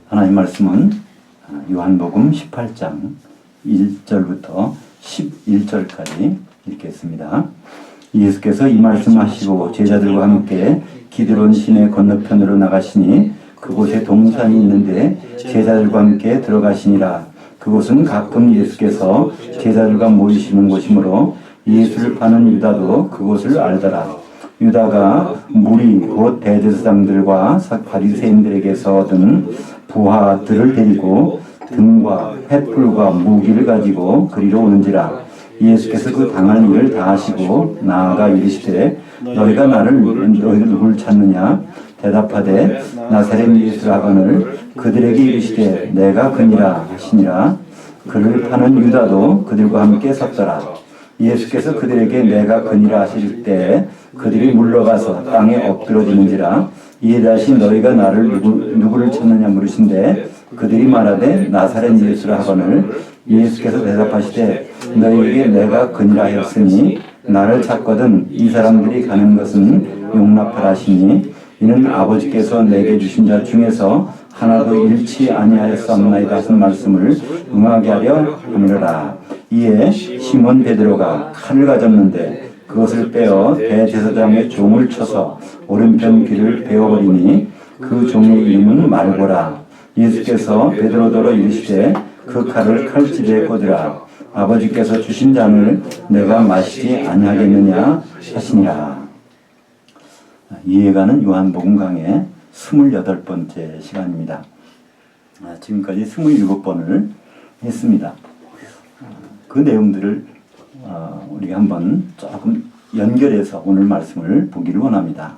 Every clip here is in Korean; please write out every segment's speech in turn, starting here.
하나님 말씀은 요한복음 18장 1절부터 11절까지 읽겠습니다. 예수께서 이 말씀하시고 제자들과 함께 기드론 시내 건너편으로 나가시니 그곳에 동산이 있는데 제자들과 함께 들어가시니라. 그곳은 가끔 예수께서 제자들과 모이시는 곳이므로 예수를 파는 유다도 그곳을 알더라. 유다가 무리 곧 대제사장들과 바리새인들에게서 얻은 부하들을 데리고 등과 횃불과 무기를 가지고 그리로 오는지라. 예수께서 그 당할 일을 다 하시고 나아가 이르시되 너희가 누굴 찾느냐? 대답하되 나사렛 예수라 하거늘 그들에게 이르시되 내가 그니라 하시니라. 그를 파는 유다도 그들과 함께 섰더라. 예수께서 그들에게 내가 그니라 하실 때 그들이 물러가서 땅에 엎드러지는지라. 이에 다시 너희가 나를 누구를 찾느냐 물으신데 그들이 말하되 나사렛 예수라 하거늘 예수께서 대답하시되 너희에게 내가 그니라 하였으니 나를 찾거든 이 사람들이 가는 것은 용납하라 하시니 이는 아버지께서 내게 주신 자 중에서 하나도 잃지 아니하였사옵나이다 하신 말씀을 응하게 하려 함이로라. 이에 시몬 베드로가 칼을 가졌는데 그것을 빼어 대제사장의 종을 쳐서 오른편 귀를 베어버리니 그 종의 이름은 말고라. 예수께서 베드로더러 이르시되 그 칼을 칼집에 꽂으라. 아버지께서 주신 잔을 내가 마시지 아니하겠느냐 하시니라. 이해가는 요한복음 강의 28번째 시간입니다. 지금까지 27번을 했습니다. 그 내용들을 우리가 한번 조금 연결해서 오늘 말씀을 보기를 원합니다.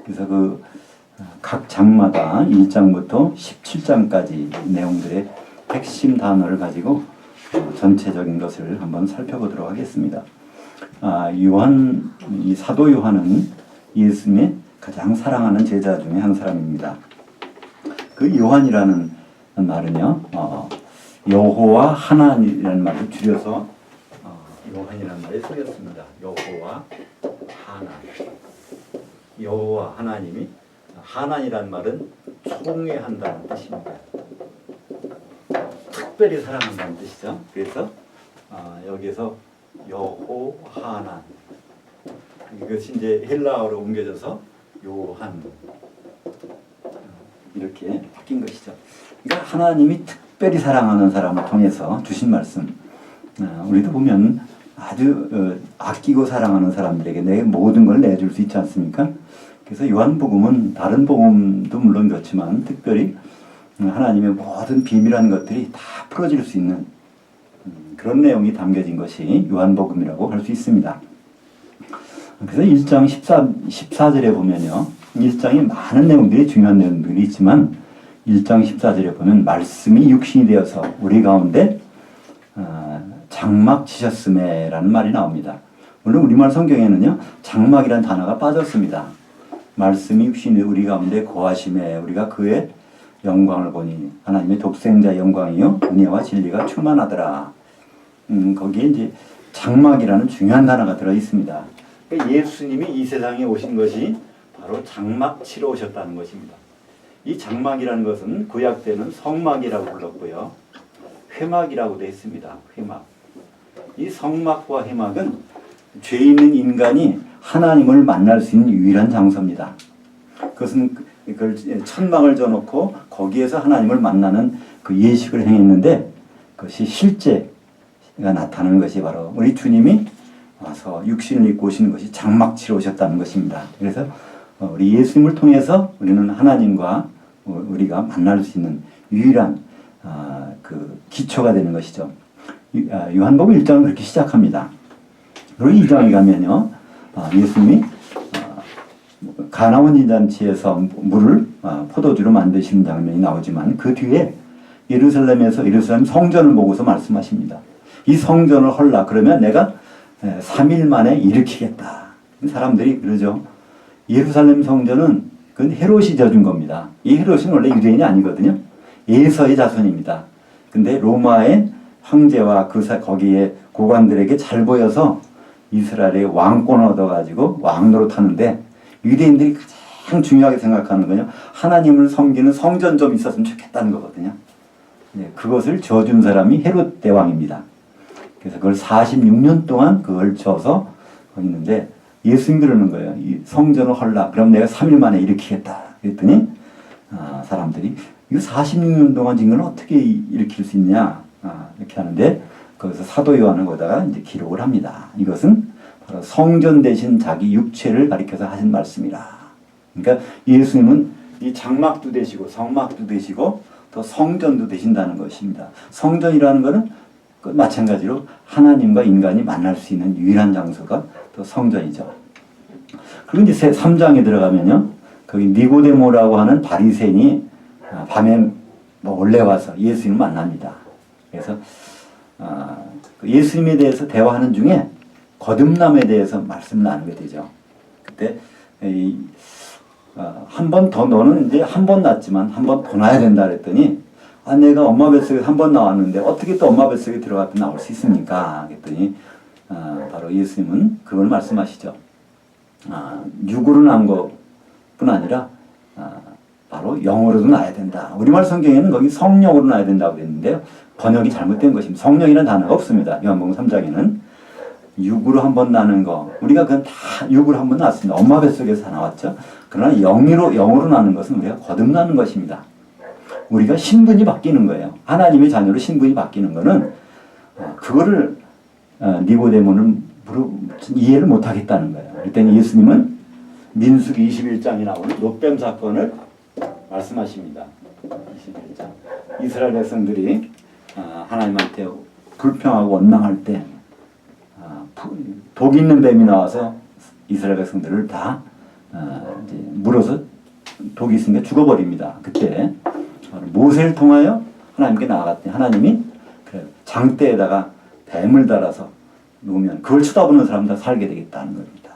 그래서 각 장마다 1장부터 17장까지 내용들의 핵심 단어를 가지고 전체적인 것을 한번 살펴보도록 하겠습니다. 이 사도 요한은 예수님의 가장 사랑하는 제자 중에 한 사람입니다. 그 요한이라는 말은요, 여호와 하나님이라는 말을 줄여서 요한이라는 말에 쓰였습니다. 여호와 하나. 여호와 하나님이 하나님이라는 말은 총회한다는 뜻입니다. 특별히 사랑한다는 뜻이죠. 그래서 여기서 여호하난 이것이 이제 헬라어로 옮겨져서 요한 이렇게 바뀐 것이죠. 그러니까 하나님이 특별히 사랑하는 사람을 통해서 주신 말씀. 우리도 보면 아주 아끼고 사랑하는 사람들에게 내 모든 걸 내줄 수 있지 않습니까? 그래서 요한복음은 다른 복음도 물론 그렇지만 특별히 하나님의 모든 비밀한 것들이 다 풀어질 수 있는 그런 내용이 담겨진 것이 요한복음이라고 할 수 있습니다. 그래서 1장 14절에 보면요. 1장에 많은 내용들이 중요한 내용들이 있지만 1장 14절에 보면 말씀이 육신이 되어서 우리 가운데 장막 지셨음에라는 말이 나옵니다. 물론 우리말 성경에는요. 장막이라는 단어가 빠졌습니다. 말씀이 육신이 우리 가운데 거하심에 우리가 그의 영광을 보니 하나님의 독생자 영광이요 은혜와 진리가 충만하더라. 거기에 이제 장막이라는 중요한 단어가 들어 있습니다. 그러니까 예수님이 이 세상에 오신 것이 바로 장막 치러 오셨다는 것입니다. 이 장막이라는 것은 구약 때는 성막이라고 불렀고요. 회막이라고 되어 있습니다. 회막. 이 성막과 회막은 죄 있는 인간이 하나님을 만날 수 있는 유일한 장소입니다. 그것은 그걸 천막을 져놓고 거기에서 하나님을 만나는 그 예식을 행했는데 그것이 실제가 나타나는 것이 바로 우리 주님이 와서 육신을 입고 오시는 것이 장막치러 오셨다는 것입니다. 그래서 우리 예수님을 통해서 우리는 하나님과 우리가 만날 수 있는 유일한 그 기초가 되는 것이죠. 요한복음 1장은 그렇게 시작합니다. 그리고 2장에 가면요. 예수님이 가나온 잔치에서 물을 포도주로 만드시는 장면이 나오지만 그 뒤에 예루살렘 성전을 보고서 말씀하십니다. 이 성전을 헐라 그러면 내가 3일 만에 일으키겠다. 사람들이 그러죠. 예루살렘 성전은 그건 헤롯이 져준 겁니다. 이 헤롯은 원래 유대인이 아니거든요. 예서의 자손입니다. 근데 로마의 황제와 거기에 고관들에게 잘 보여서 이스라엘의 왕권을 얻어가지고 왕노릇 하는데 유대인들이 가장 중요하게 생각하는 거요. 하나님을 섬기는 성전 좀 있었으면 좋겠다는 거거든요. 네, 그것을 지어준 사람이 헤롯 대왕입니다. 그래서 그걸 46년 동안 그걸 지어서 거기 있는데 예수님 그러는 거예요. 이 성전을 헐라. 그럼 내가 3일 만에 일으키겠다. 그랬더니 사람들이 이거 46년 동안 지은 걸 어떻게 일으킬 수 있냐. 이렇게 하는데 거기서 사도 요한은 거기다가 이제 기록을 합니다. 이것은 바로 성전 대신 자기 육체를 가리켜서 하신 말씀이라. 그러니까 예수님은 이 장막도 되시고 성막도 되시고 또 성전도 되신다는 것입니다. 성전이라는 것은 마찬가지로 하나님과 인간이 만날 수 있는 유일한 장소가 또 성전이죠. 그리고 이제 3장에 들어가면요. 거기 니고데모라고 하는 바리새인이 밤에 몰래 와서 예수님을 만납니다. 그래서 예수님에 대해서 대화하는 중에 거듭남에 대해서 말씀을 나누게 되죠. 그때 한 번 더 너는 이제 한 번 낳았지만 한 번 더 낳아야 된다 그랬더니 내가 엄마 뱃속에 한 번 나왔는데 어떻게 또 엄마 뱃속에 들어갔다 나올 수 있습니까? 그랬더니 바로 예수님은 그걸 말씀하시죠. 육으로 난 것뿐 아니라 바로 영으로도 낳아야 된다. 우리말 성경에는 거기 성령으로 낳아야 된다고 했는데요. 번역이 잘못된 것입니다. 성령이라는 단어가 없습니다. 요한복음 3장에는. 육으로 한 번 나는 거. 우리가 그건 다 육으로 한 번 낳았습니다. 엄마 뱃속에서 나왔죠. 그러나 영으로 나는 것은 우리가 거듭나는 것입니다. 우리가 신분이 바뀌는 거예요. 하나님의 자녀로 신분이 바뀌는 거는 그거를 니고데모는 이해를 못하겠다는 거예요. 그랬더니 예수님은 민수기 21장에 나오는 노뱀 사건을 말씀하십니다. 21장. 이스라엘 백성들이 하나님한테 불평하고 원망할 때 독이 있는 뱀이 나와서 이스라엘 백성들을 다 이제 물어서 독이 있으니까 죽어버립니다. 그때 모세를 통하여 하나님께 나아갔더니 하나님이 장대에다가 뱀을 달아서 놓으면 그걸 쳐다보는 사람 다 살게 되겠다는 겁니다.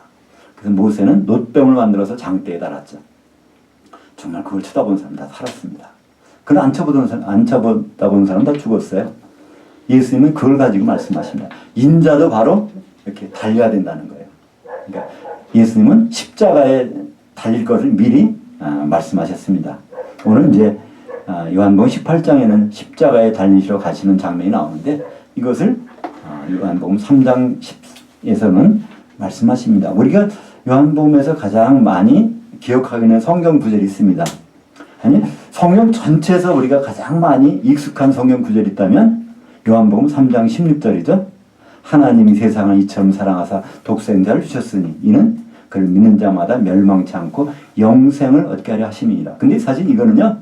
그래서 모세는 놋뱀을 만들어서 장대에 달았죠. 정말 그걸 쳐다보는 사람 다 살았습니다. 그걸 안 쳐다보는 사람 다 죽었어요. 예수님은 그걸 가지고 말씀하십니다. 인자도 바로 이렇게 달려야 된다는 거예요. 그러니까 예수님은 십자가에 달릴 것을 미리 말씀하셨습니다. 오늘 이제 요한복음 18장에는 십자가에 달리시러 가시는 장면이 나오는데 이것을 요한복음 3장 10에서는 말씀하십니다. 우리가 요한복음에서 가장 많이 기억하고 있는 성경 구절이 있습니다. 아니 성경 전체에서 우리가 가장 많이 익숙한 성경 구절이 있다면 요한복음 3장 16절이죠. 하나님이 세상을 이처럼 사랑하사 독생자를 주셨으니 이는 그를 믿는 자마다 멸망치 않고 영생을 얻게 하려 하심이니라. 근데 사실 이거는요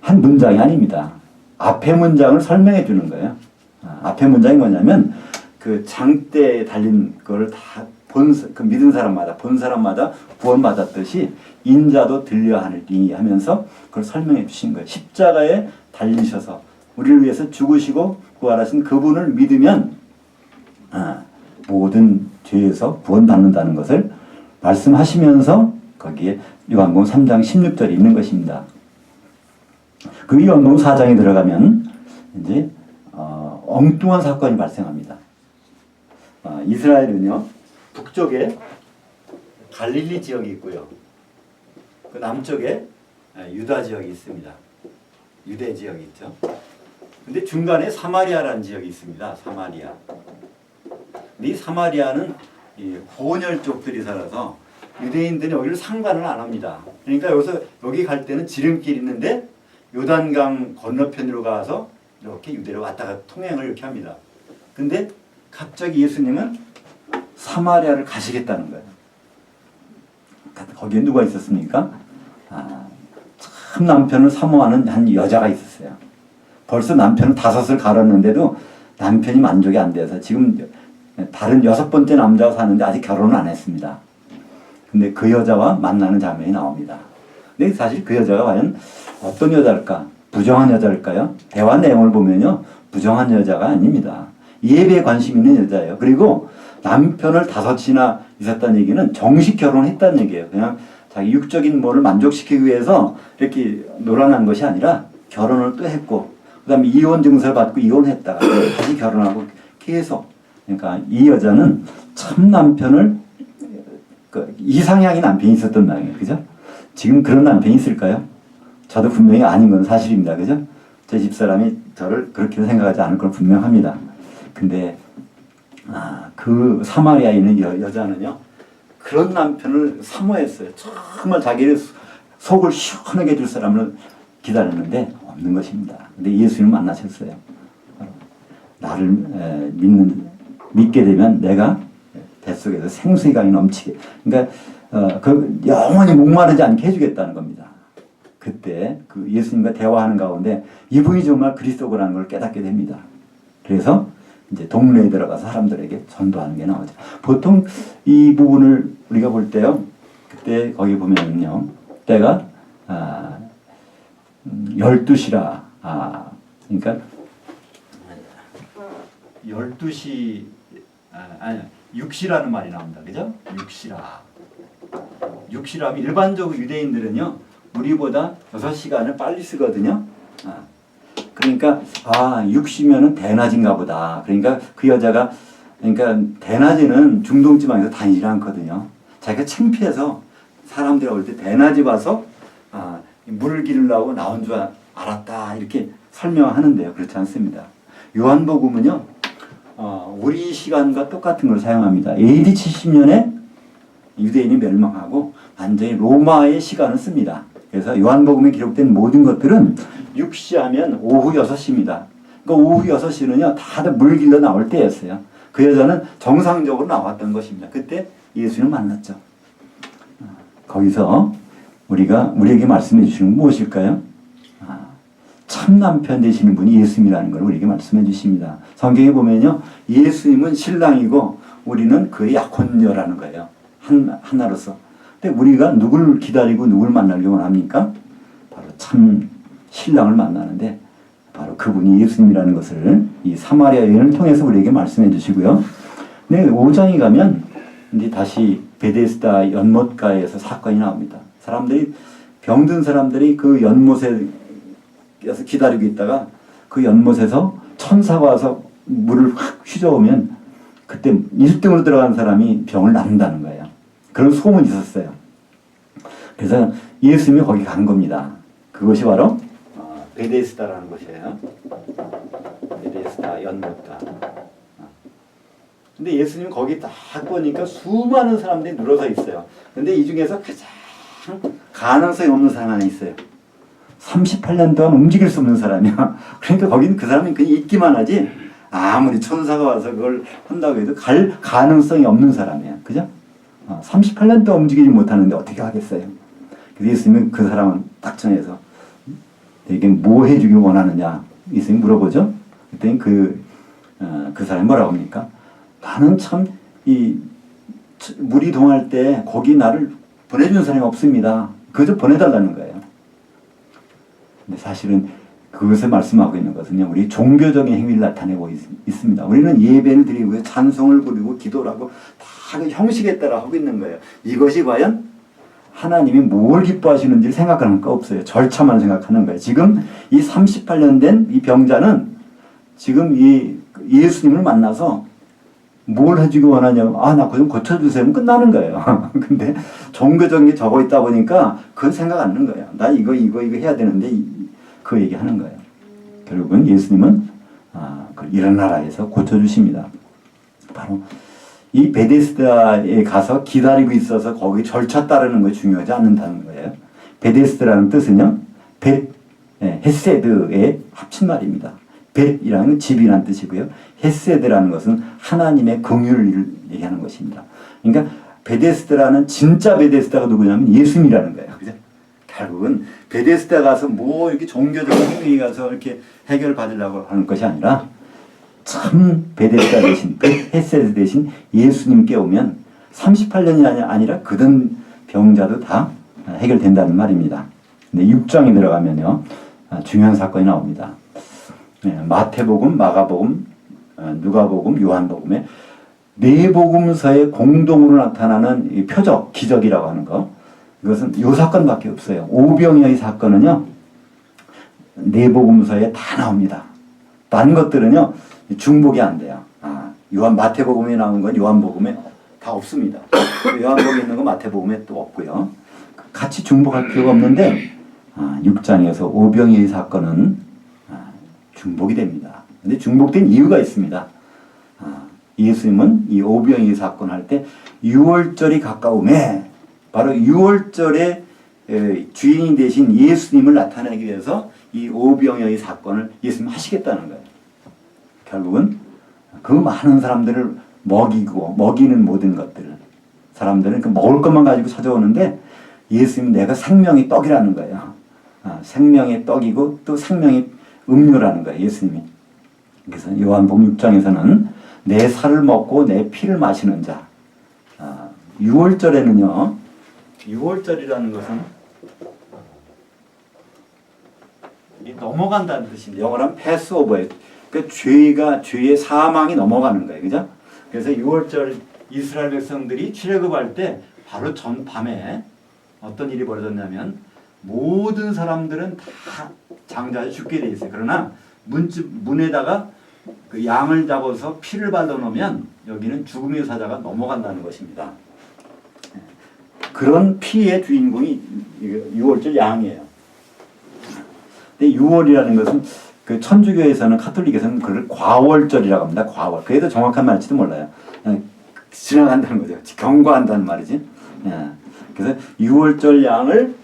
한 문장이 아닙니다. 앞에 문장을 설명해 주는 거예요. 앞에 문장이 뭐냐면 그 장대에 달린 그걸 다 그 믿은 사람마다 본 사람마다 구원받았듯이 인자도 들려 하느니 하면서 그걸 설명해 주신 거예요. 십자가에 달리셔서 우리를 위해서 죽으시고 부활하신 그분을 믿으면 모든 죄에서 구원받는다는 것을 말씀하시면서 거기에 요한복음 3장 16절이 있는 것입니다. 그 요한복음 4장에 들어가면 이제 엉뚱한 사건이 발생합니다. 이스라엘은요 북쪽에 갈릴리 지역이 있고요. 그 남쪽에 유다 지역이 있습니다. 유대 지역이 있죠. 근데 중간에 사마리아라는 지역이 있습니다. 사마리아. 근데 이 사마리아는 혼혈족들이 살아서 유대인들이 여기를 상관을 안 합니다. 그러니까 여기 갈 때는 지름길이 있는데 요단강 건너편으로 가서 이렇게 유대로 왔다가 통행을 이렇게 합니다. 근데 갑자기 예수님은 사마리아를 가시겠다는 거예요. 거기에 누가 있었습니까? 참 남편을 사모하는 한 여자가 있었어요. 벌써 남편은 5을 갈았는데도 남편이 만족이 안 돼서 지금 다른 6번째 남자가 사는데 아직 결혼을 안 했습니다. 근데 그 여자와 만나는 장면이 나옵니다. 근데 사실 그 여자가 과연 어떤 여자일까? 부정한 여자일까요? 대화 내용을 보면요. 부정한 여자가 아닙니다. 예배에 관심 있는 여자예요. 그리고 남편을 5이나 있었다는 얘기는 정식 결혼했다는 얘기예요. 그냥 자기 육적인 뭐를 만족시키기 위해서 이렇게 놀아난 것이 아니라 결혼을 또 했고 그 다음에 이혼 증서를 받고 이혼했다가 다시 결혼하고 계속 그러니까 이 여자는 참 남편을 이상향이 남편이 있었던 모양이에요. 그죠? 지금 그런 남편이 있을까요? 저도 분명히 아닌 건 사실입니다. 그죠? 제 집사람이 저를 그렇게 생각하지 않을 건 분명합니다. 근데 그 사마리아에 있는 여자는요, 그런 남편을 사모했어요. 정말 자기를 속을 시원하게 해줄 사람을 기다렸는데 없는 것입니다. 근데 예수님을 만나셨어요. 나를 믿게 되면 내가 뱃속에서 생수의 강이 넘치게, 그러니까 그 영원히 목마르지 않게 해주겠다는 겁니다. 그때 그 예수님과 대화하는 가운데 이분이 정말 그리스도라는 걸 깨닫게 됩니다. 그래서 이제 동네에 들어가서 사람들에게 전도하는 게 나오죠. 보통 이 부분을 우리가 볼 때요, 그때 거기 보면요, 때가 12시라, 그러니까 12시, 아니 6시라는 말이 나옵니다. 그죠? 6시라면 일반적으로 유대인들은요, 우리보다 6시간을 빨리 쓰거든요. 그러니까 6시면은 대낮인가 보다. 그러니까 그 여자가, 그러니까 대낮에는 중동 지방에서 다니지 않거든요. 자기가 창피해서 사람들이 올 때 대낮에 와서 물을 기르려고 나온 줄 알았다, 이렇게 설명하는데요. 그렇지 않습니다. 요한복음은요, 우리 시간과 똑같은 걸 사용합니다. AD 70년에 유대인이 멸망하고 완전히 로마의 시간을 씁니다. 그래서 요한복음에 기록된 모든 것들은 6시 하면 오후 6시입니다. 그러니까 오후 6시는요, 다들 물 길러 나올 때였어요. 그 여자는 정상적으로 나왔던 것입니다. 그때 예수님을 만났죠. 거기서 우리에게 말씀해 주시는 건 무엇일까요? 참 남편 되시는 분이 예수님이라는 걸 우리에게 말씀해 주십니다. 성경에 보면요, 예수님은 신랑이고 우리는 그의 약혼녀라는 거예요. 하나로서. 근데 우리가 누굴 기다리고 누굴 만나기 원합니까? 바로 참 신랑을 만나는데 바로 그분이 예수님이라는 것을 이 사마리아 여인을 통해서 우리에게 말씀해 주시고요. 네, 5장에 가면 이제 다시 베데스다 연못가에서 사건이 나옵니다. 병든 사람들이 그 연못에서 기다리고 있다가 그 연못에서 천사가 와서 물을 확 휘저으면 그때 1등으로 들어간 사람이 병을 낫는다는 거예요. 그런 소문이 있었어요. 그래서 예수님이 거기 간 겁니다. 그것이 바로 베데스다라는 곳이에요. 베데스다 연못가. 근데 예수님이 거기 딱 보니까 수많은 사람들이 늘어서 있어요. 근데 이 중에서 가장 가능성이 없는 사람 하나 있어요. 38년 동안 움직일 수 없는 사람이야. 그러니까 거기는 그 사람이 그냥 있기만 하지, 아무리 천사가 와서 그걸 한다고 해도 갈 가능성이 없는 사람이야. 그죠? 38년 동안 움직이지 못하는데 어떻게 하겠어요? 그래서 예수님은 그 사람은 딱 정해서 내게 뭐 해주길 원하느냐? 예수님이 물어보죠. 그랬더니 그 사람이 뭐라고 합니까? 나는 참 물이 동할 때 거기 나를 보내주는 사람이 없습니다. 그저 보내달라는 거예요. 근데 사실은 그것을 말씀하고 있는 것은요, 우리 종교적인 행위를 나타내고 있습니다. 우리는 예배를 드리고 찬송을 부리고 기도를 하고 다 그 형식에 따라 하고 있는 거예요. 이것이 과연 하나님이 뭘 기뻐하시는지를 생각하는 거 없어요. 절차만 생각하는 거예요. 지금 이 38년 된 이 병자는 지금 이 예수님을 만나서 뭘 해주기 원하냐면, 나 그거 좀 고쳐주세요. 끝나는 거예요. 근데 종교적인 게 적어 있다 보니까 그건 생각 안 하는 거예요. 나 이거 해야 되는데 그 얘기 하는 거예요. 결국은 예수님은 이런 나라에서 고쳐주십니다. 바로 이 베데스다에 가서 기다리고 있어서 거기 절차 따르는 거 중요하지 않는다는 거예요. 베데스다라는 뜻은요, 헤세드의 합친말입니다. 벳이라는 집이라는 뜻이고요. 헤세드라는 것은 하나님의 긍휼을 얘기하는 것입니다. 그러니까 베데스다라는 진짜 베데스다가 누구냐면 예수님이라는 거예요. 그죠? 결국은 베데스다 가서 뭐 이렇게 종교적인 행위에 가서 이렇게 해결 받으려고 하는 것이 아니라 참 베데스다 대신 헤세드 대신 예수님께 오면 38년이 아니라 그든 병자도 다 해결된다는 말입니다. 근데 6장에 들어가면요, 중요한 사건이 나옵니다. 마태복음, 마가복음, 누가복음, 요한복음에 네 복음서에 공동으로 나타나는 이 표적, 기적이라고 하는 거, 이것은 요 사건밖에 없어요. 오병이어의 사건은요, 네 복음서에 다 나옵니다. 다른 것들은요, 중복이 안 돼요. 마태복음에 나온 건 요한복음에 다 없습니다. 요한복음에 있는 건 마태복음에 또 없고요. 같이 중복할 필요가 없는데 6장에서 오병이의 사건은 중복이 됩니다. 근데 중복된 이유가 있습니다. 예수님은 이 오병이의 사건 할 때 6월절이 가까움에 바로 6월절에 주인이 되신 예수님을 나타내기 위해서 이 오병이의 사건을 예수님 하시겠다는 거예요. 결국은 그 많은 사람들을 먹이는 모든 것들, 사람들은 그 먹을 것만 가지고 찾아오는데 예수님 내가 생명의 떡이라는 거예요. 생명의 떡이고 또 생명의 음료라는 거예요. 예수님이. 그래서 요한복음 6장에서는 내 살을 먹고 내 피를 마시는 자. 6월절에는요. 6월절이라는 것은 넘어간다는 뜻인데 영어로는 패스오버예요. 그러니까 죄의 사망이 넘어가는 거예요. 그죠? 그래서 6월절 이스라엘 백성들이 출애굽할 때 바로 전 밤에 어떤 일이 벌어졌냐면 모든 사람들은 다 장자에 죽게 돼 있어요. 그러나 문에다가 그 양을 잡아서 피를 발라놓으면 여기는 죽음의 사자가 넘어간다는 것입니다. 그런 피의 주인공이 6월절 양이에요. 근데 6월이라는 것은 그 천주교에서는 카톨릭에서는 그걸 과월절이라고 합니다. 과월. 그게 더 정확한 말일지도 몰라요. 지나간다는 거죠. 경과한다는 말이지. 그래서 6월절 양을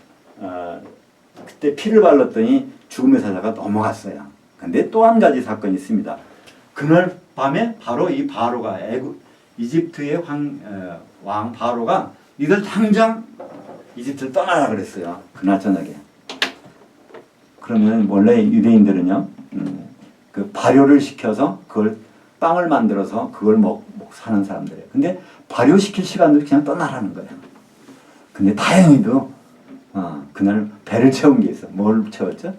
그때 피를 발랐더니 죽음의 사자가 넘어갔어요. 근데 또 한 가지 사건이 있습니다. 그날 밤에 바로 이 바로가 이집트의 왕 바로가 니들 당장 이집트를 떠나라 그랬어요. 그날 저녁에. 그러면 원래 유대인들은요, 그 발효를 시켜서 그걸 빵을 만들어서 그걸 먹고 사는 사람들이에요. 근데 발효시킬 시간도 그냥 떠나라는 거예요. 근데 다행히도 그날 배를 채운 게 있어. 뭘 채웠죠?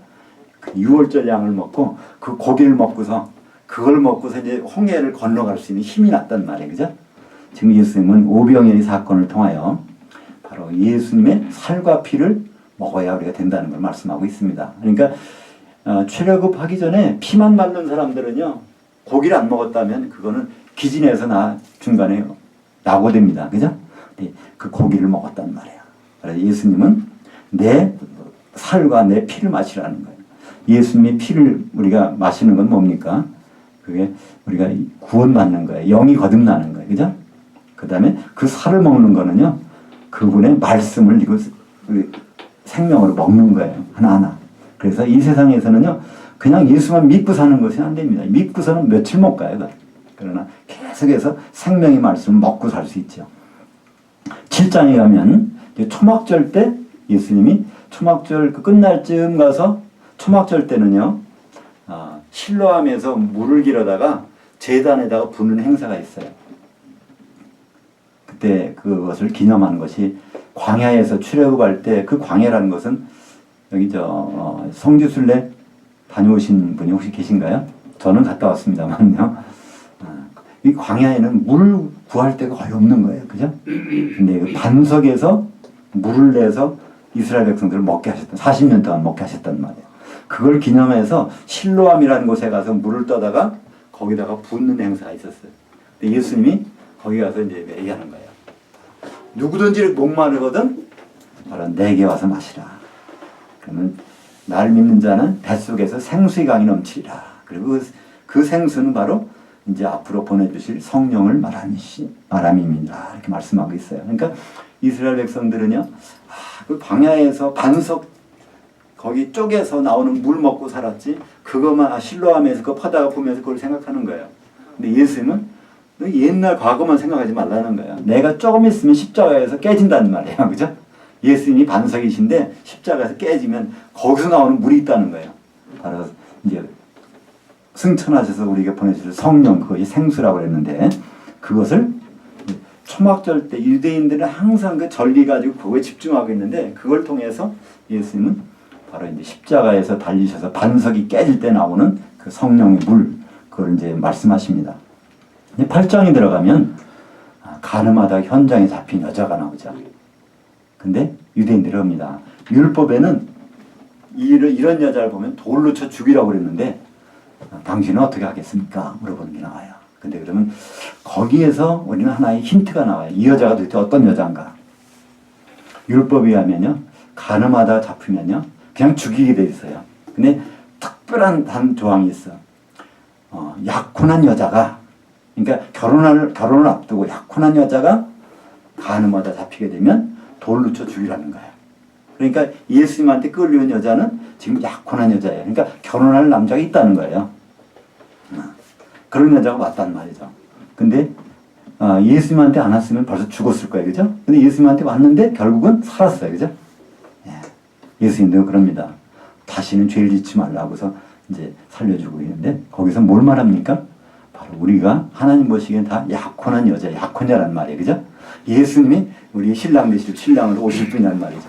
그 6월절 양을 먹고 그 고기를 먹고서 그걸 먹고서 이제 홍해를 건너갈 수 있는 힘이 났단 말이에요. 그죠? 지금 예수님은 오병이의 사건을 통하여 바로 예수님의 살과 피를 먹어야 우리가 된다는 걸 말씀하고 있습니다. 그러니까 출애굽하기 전에 피만 바른 사람들은요, 고기를 안 먹었다면 그거는 기진에서 중간에 낙오됩니다. 그죠? 그 고기를 먹었단 말이에요. 그래서 예수님은 내 살과 내 피를 마시라는 거예요. 예수님의 피를 우리가 마시는 건 뭡니까? 그게 우리가 구원받는 거예요. 영이 거듭나는 거예요. 그죠? 그 다음에 그 살을 먹는 거는요, 그분의 말씀을 생명으로 먹는 거예요. 하나하나. 그래서 이 세상에서는요, 그냥 예수만 믿고 사는 것이 안 됩니다. 믿고서는 며칠 못 가요. 그러나 계속해서 생명의 말씀을 먹고 살 수 있죠. 7장에 가면 초막절 때 예수님이 초막절 끝날 쯤 가서 초막절 때는요, 실로암에서 물을 길어다가 제단에다가 붓는 행사가 있어요. 그때 그것을 기념하는 것이 광야에서 출애굽할 때 그 광야라는 것은 여기 성지순례 다녀오신 분이 혹시 계신가요? 저는 갔다 왔습니다만요. 이 광야에는 물 구할 데가 거의 없는 거예요. 그죠? 근데 그 반석에서 물을 내서 이스라엘 백성들을 먹게 하셨던, 40년 동안 먹게 하셨단 말이에요. 그걸 기념해서 실로암이라는 곳에 가서 물을 떠다가 거기다가 붓는 행사가 있었어요. 근데 예수님이 거기 가서 이제 얘기하는 거예요. 누구든지 목마르거든 바로 내게 와서 마시라. 그러면 날 믿는 자는 뱃속에서 생수의 강이 넘치리라. 그리고 그 생수는 바로 이제 앞으로 보내주실 성령을 말함입니다. 이렇게 말씀하고 있어요. 그러니까 이스라엘 백성들은요, 그 광야에서 반석 거기 쪽에서 나오는 물 먹고 살았지, 그것만 실로암에서 그거 퍼다가 보면서 그걸 생각하는 거예요. 근데 예수님은 옛날 과거만 생각하지 말라는 거예요. 내가 조금 있으면 십자가에서 깨진다는 말이에요. 그죠? 예수님이 반석이신데 십자가에서 깨지면 거기서 나오는 물이 있다는 거예요. 바로 이제 승천하셔서 우리에게 보내주실 성령, 그것이 생수라고 그랬는데, 그것을 초막절 때 유대인들은 항상 그 절기 가지고 그거에 집중하고 있는데, 그걸 통해서 예수님은 바로 이제 십자가에서 달리셔서 반석이 깨질 때 나오는 그 성령의 물, 그걸 이제 말씀하십니다. 8장에 들어가면 가늠하다 현장에 잡힌 여자가 나오죠. 근데 유대인들이 합니다. 율법에는 이런 여자를 보면 돌로 쳐 죽이라고 그랬는데 당신은 어떻게 하겠습니까? 물어보는 게 나와요. 근데 그러면 거기에서 우리는 하나의 힌트가 나와요. 이 여자가 도대체 어떤 여자인가? 율법에 하면요, 간음하다 잡히면요, 그냥 죽이게 돼 있어요. 근데 특별한 단 조항이 있어. 약혼한 여자가, 그러니까 결혼을 앞두고 약혼한 여자가 간음하다 잡히게 되면 돌로 쳐 죽이라는 거예요. 그러니까 예수님한테 끌려온 여자는 지금 약혼한 여자예요. 그러니까 결혼할 남자가 있다는 거예요. 그런 여자가 왔단 말이죠. 근데 예수님한테 안 왔으면 벌써 죽었을 거예요. 그죠? 근데 예수님한테 왔는데 결국은 살았어요. 그죠? 예수님도 그럽니다. 다시는 죄를 짓지 말라고서 이제 살려주고 있는데 거기서 뭘 말합니까? 바로 우리가 하나님 보시기엔 다 약혼한 여자, 약혼자란 말이에요. 그죠? 예수님이 우리 신랑 되시고 신랑으로 오실 분이란 말이죠.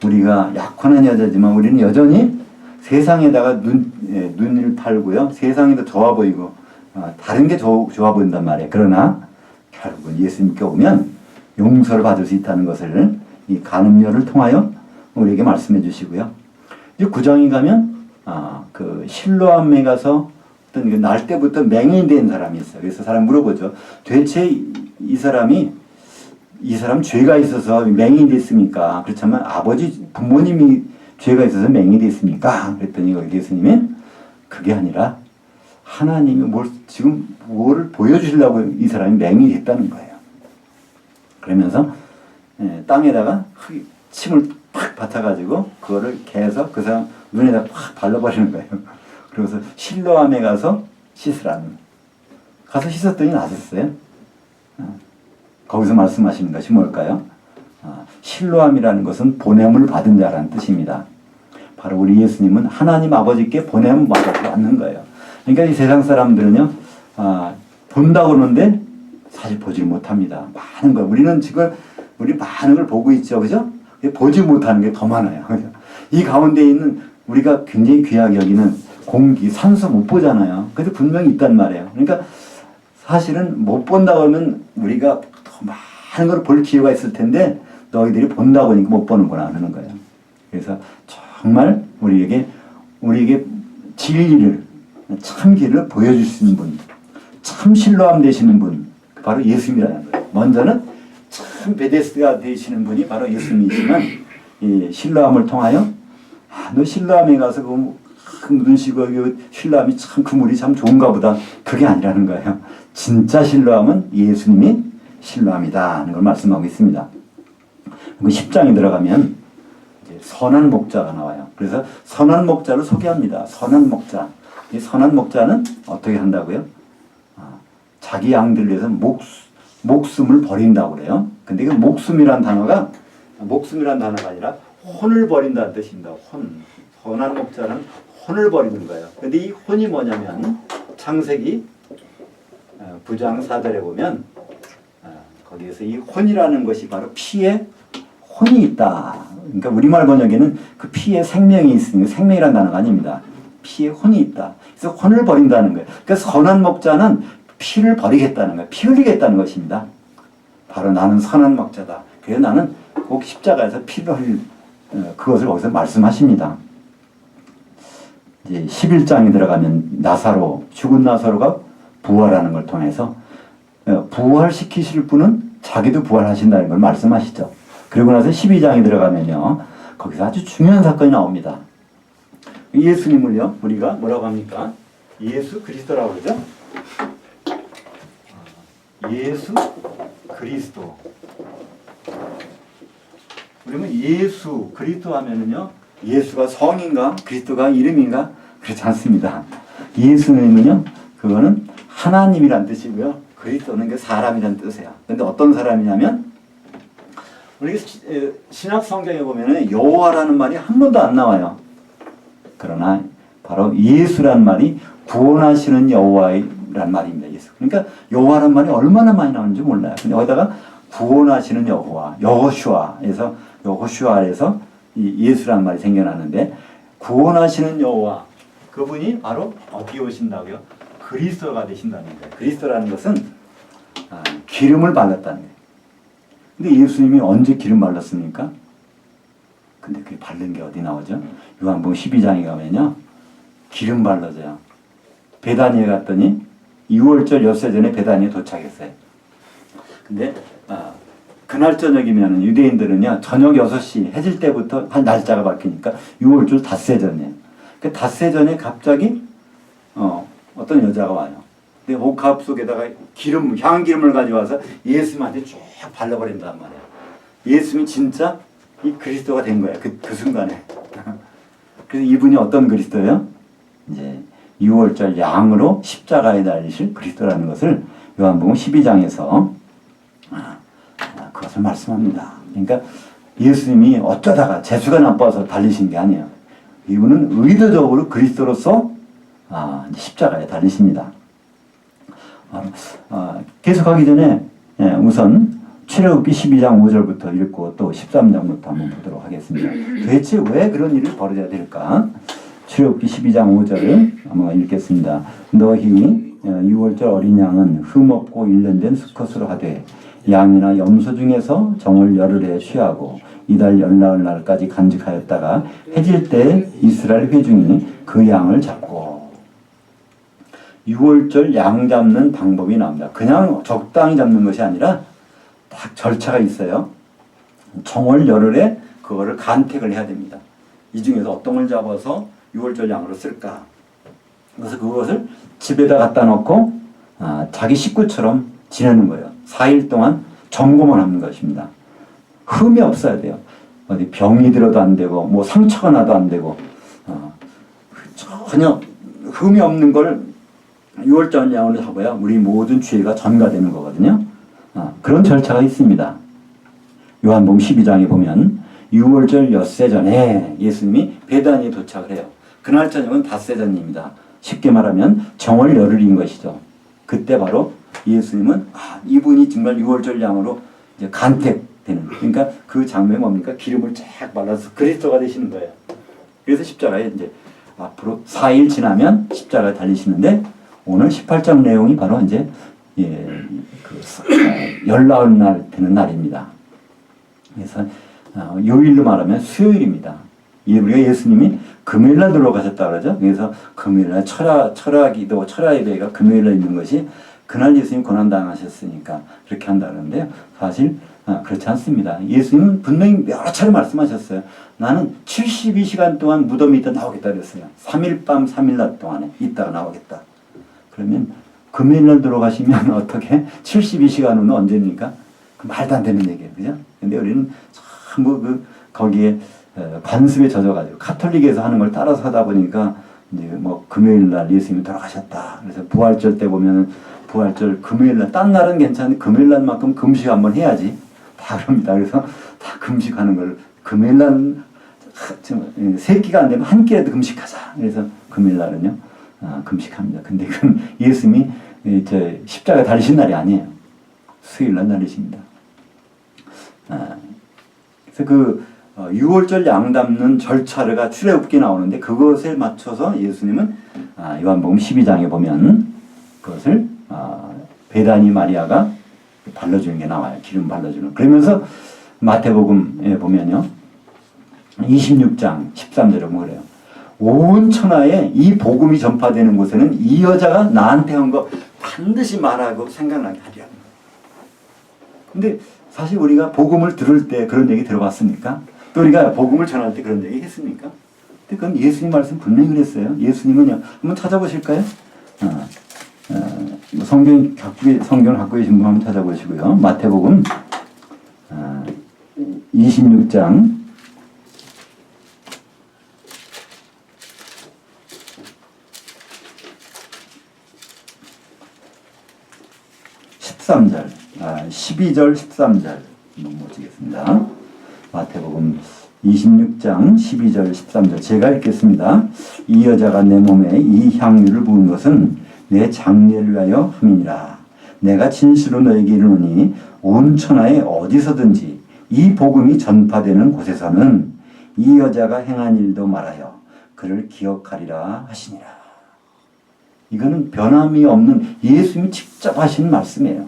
우리가 약혼한 여자지만 우리는 여전히 세상에다가 눈을 팔고요. 세상에도 좋아 보이고 다른 게 좋아 보인단 말이에요. 그러나 결국은 예수님께 오면 용서를 받을 수 있다는 것을 이 간음녀를 통하여 우리에게 말씀해 주시고요. 이제 9장에 가면 그 실로암에 가서 어떤 날 때부터 맹인이 된 사람이 있어요. 그래서 사람 물어보죠. 대체 이 사람 죄가 있어서 맹인이 됐습니까? 그렇지만 부모님이 죄가 있어서 맹인이 됐습니까? 그랬더니 예수님은 그게 아니라 하나님이 지금 뭐를 보여주시려고 이 사람이 맹인이 됐다는 거예요. 그러면서 땅에다가 침을 팍 받아가지고 그거를 개서 그 사람 눈에다 팍 발라버리는 거예요. 그래서 실로암에 가서 씻으라는. 가서 씻었더니 나았어요. 거기서 말씀하시는 것이 뭘까요? 실로암이라는 것은 보냄을 받은 자라는 뜻입니다. 바로 우리 예수님은 하나님 아버지께 보냄을 받아서 왔는 거예요. 그러니까 이 세상 사람들은요, 본다고 그러는데 사실 보질 못합니다. 많은 거. 우리는 지금 우리 많은 걸 보고 있죠. 그죠? 보지 못하는 게 더 많아요. 이 가운데 있는 우리가 굉장히 귀하게 여기는 공기, 산소 못 보잖아요. 그래도 분명히 있단 말이에요. 그러니까 사실은 못 본다고 하면 우리가 더 많은 걸 볼 기회가 있을 텐데 너희들이 본다고 하니까 못 보는구나 하는 거예요. 그래서 정말 우리에게 진리를, 참 길을 보여주시는 분, 참 실로암 되시는 분, 바로 예수님이라는 거예요. 먼저는 참 베데스다가 되시는 분이 바로 예수님이지만 이 실로암을 통하여 너 실로암에 가서 그 묻으시고 실로암이 참 그물이 참 좋은가 보다. 그게 아니라는 거예요. 진짜 실로암은 예수님이 실로암이다 하는 걸 말씀하고 있습니다. 그 10장에 들어가면 이제 선한 목자가 나와요. 그래서 선한 목자를 소개합니다. 선한 목자. 이 선한 목자는 어떻게 한다고요? 자기 양들을 위해서 목숨을 버린다고 그래요. 근데 그 목숨이란 단어가 아니라 혼을 버린다는 뜻입니다. 혼. 선한 목자는 혼을 버리는 거예요. 근데 이 혼이 뭐냐면 창세기 9장 4절에 보면 거기에서 이 혼이라는 것이 바로 피에 혼이 있다. 그러니까 우리말 번역에는 그 피에 생명이 있으니까 생명이라는 단어가 아닙니다. 피에 혼이 있다. 그래서 혼을 버린다는 거예요. 그러니까 선한 목자는 피를 버리겠다는 거예요. 피 흘리겠다는 것입니다. 바로 나는 선한 목자다. 그래서 나는 꼭 십자가에서 피를 흘릴 그것을 거기서 말씀하십니다. 이제 11장에 들어가면 죽은 나사로가 부활하는 걸 통해서 부활시키실 분은 자기도 부활하신다는 걸 말씀하시죠. 그리고 나서 12장에 들어가면요. 거기서 아주 중요한 사건이 나옵니다. 예수님을요. 우리가 뭐라고 합니까? 예수 그리스도라고 그러죠? 예수 그리스도. 그러면 예수 그리스도 하면은요. 예수가 성인가 그리스도가 이름인가 그렇지 않습니다. 예수님은요. 그거는 하나님이란 뜻이고요. 그리스도는 사람이란 뜻이에요. 그런데 어떤 사람이냐면 우리 신약 성경에 보면은 여호와라는 말이 한 번도 안 나와요. 그러나 바로 예수란 말이 구원하시는 여호와란 말입니다. 예수. 그러니까 여호와란 말이 얼마나 많이 나오는지 몰라요. 근데 거기다가 구원하시는 여호와, 여호슈아에서 이 예수란 말이 생겨나는데 근원하시는 여호와 그분이 바로 어떻게 오신다고요? 그리스도가 되신다는 거예요. 그리스도라는 것은 기름을 발랐다는 거예요. 근데 예수님이 언제 기름 발랐습니까? 근데 그게 바른 게 어디 나오죠? 요한복음 12장에 가면요. 기름 발라져요. 베다니에 갔더니 6월절 엿새 전에 베다니에 도착했어요. 근데 그날 저녁이면 유대인들은요, 저녁 6시 해질 때부터 한 날짜가 바뀌니까 6월절 닷새 전이에요. 그 닷새 전에 갑자기 어떤 여자가 와요. 근데 옥합 속에다가 향기름을 가져와서 예수님한테 쭉 발라버린단 말이에요. 예수님이 진짜 이 그리스도가 된 거예요. 그 순간에. 그래서 이분이 어떤 그리스도예요? 이제 6월절 양으로 십자가에 달리실 그리스도라는 것을 요한복음 12장에서 그것을 말씀합니다. 그러니까 예수님이 어쩌다가 재수가 나빠서 달리신 게 아니에요. 이분은 의도적으로 그리스도로서 십자가에 달리십니다. 계속하기 전에 우선 출애굽기 12장 5절부터 읽고 또 13장부터 한번 보도록 하겠습니다. 도대체 왜 그런 일을 벌여야 될까? 출애굽기 12장 5절을 한번 읽겠습니다. 너희 6월절 어린 양은 흠없고 1년 된 수컷으로 하되 양이나 염소 중에서 정월 열흘에 취하고 이달 열나흘 날까지 간직하였다가 해질 때 이스라엘 회중이 그 양을 잡고 6월절 양 잡는 방법이 나옵니다. 그냥 적당히 잡는 것이 아니라 딱 절차가 있어요. 정월 열흘에 그거를 간택을 해야 됩니다. 이 중에서 어떤 걸 잡아서 6월절 양으로 쓸까? 그래서 그것을 집에다 갖다 놓고 자기 식구처럼 지내는 거예요. 4일 동안 점검을 하는 것입니다. 흠이 없어야 돼요. 어디 병이 들어도 안 되고 뭐 상처가 나도 안 되고 전혀 흠이 없는 걸 6월절 양으로 잡아야 우리 모든 죄가 전가되는 거거든요. 그런 절차가 있습니다. 요한복음 12장에 보면 6월절 엿새 전에 예수님이 베다니에 도착을 해요. 그날 저녁은 닷새 전입니다. 쉽게 말하면 정월 열흘인 것이죠. 그때 바로 예수님은 이분이 정말 6월절 양으로 이제 간택되는, 그러니까 그 장면이 뭡니까? 기름을 쫙 발라서 그리스도가 되시는 거예요. 그래서 십자가에 이제 앞으로 4일 지나면 십자가에 달리시는데 오늘 18장 내용이 바로 이제 열나흘 날 되는 날입니다. 그래서 요일로 말하면 수요일입니다. 우리가 예수님이 금요일날 들어가셨다 그러죠. 그래서 금요일날 철야기도 철야예배가 금요일날 있는 것이 그날 예수님 고난당하셨으니까 그렇게 한다 그러는데요. 사실 그렇지 않습니다. 예수님은 분명히 여러 차례 말씀하셨어요. 나는 72시간 동안 무덤에 있다 나오겠다 그랬어요. 3일 밤 3일 낮 동안에 있다가 나오겠다. 그러면 금요일날 들어가시면 어떻게 72시간 후는 언제입니까? 그 말도 안 되는 얘기예요. 그죠? 근데 우리는 전부 거기에 관습에 젖어가지고 카톨릭에서 하는 걸 따라서 하다 보니까 이제 뭐 금요일날 예수님이 돌아가셨다. 그래서 부활절 때 보면은 부활절 금요일날, 딴 날은 괜찮은데 금요일날만큼 금식 한번 해야지. 다 그럽니다. 그래서 다 금식하는 걸 금요일날 세 끼가 안 되면 한 끼라도 금식하자. 그래서 금요일날은요 금식합니다. 근데 그건 예수님이 십자가 달리신 날이 아니에요. 수요일날 달리십니다. 그래서 6월절 양 담는 절차가 출애굽기에 나오는데 그것에 맞춰서 예수님은 요한복음 12장에 보면 그것을 베다니 마리아가 발라주는 게 나와요. 기름 발라주는. 그러면서 마태복음에 보면요 26장 13절에 뭐래요? 온 천하에 이 복음이 전파되는 곳에는 이 여자가 나한테 한 거 반드시 말하고 생각나게 하리라. 근데 사실 우리가 복음을 들을 때 그런 얘기 들어봤습니까? 또 우리가 복음을 전할 때 그런 얘기 했습니까? 근데 그건 예수님 말씀 분명히 그랬어요. 예수님은요, 한번 찾아보실까요? 성경을 갖고 계신 분 한번 찾아보시고요. 마태복음 26장 13절, 12절, 13절 한번 보시겠습니다. 마태복음 26장 12절, 13절 제가 읽겠습니다. 이 여자가 내 몸에 이 향유를 부은 것은 내 장례를 위하여 함이니라. 내가 진실로 너에게 이르노니 온 천하에 어디서든지 이 복음이 전파되는 곳에서는 이 여자가 행한 일도 말하여 그를 기억하리라 하시니라. 이거는 변함이 없는 예수님이 직접 하신 말씀이에요.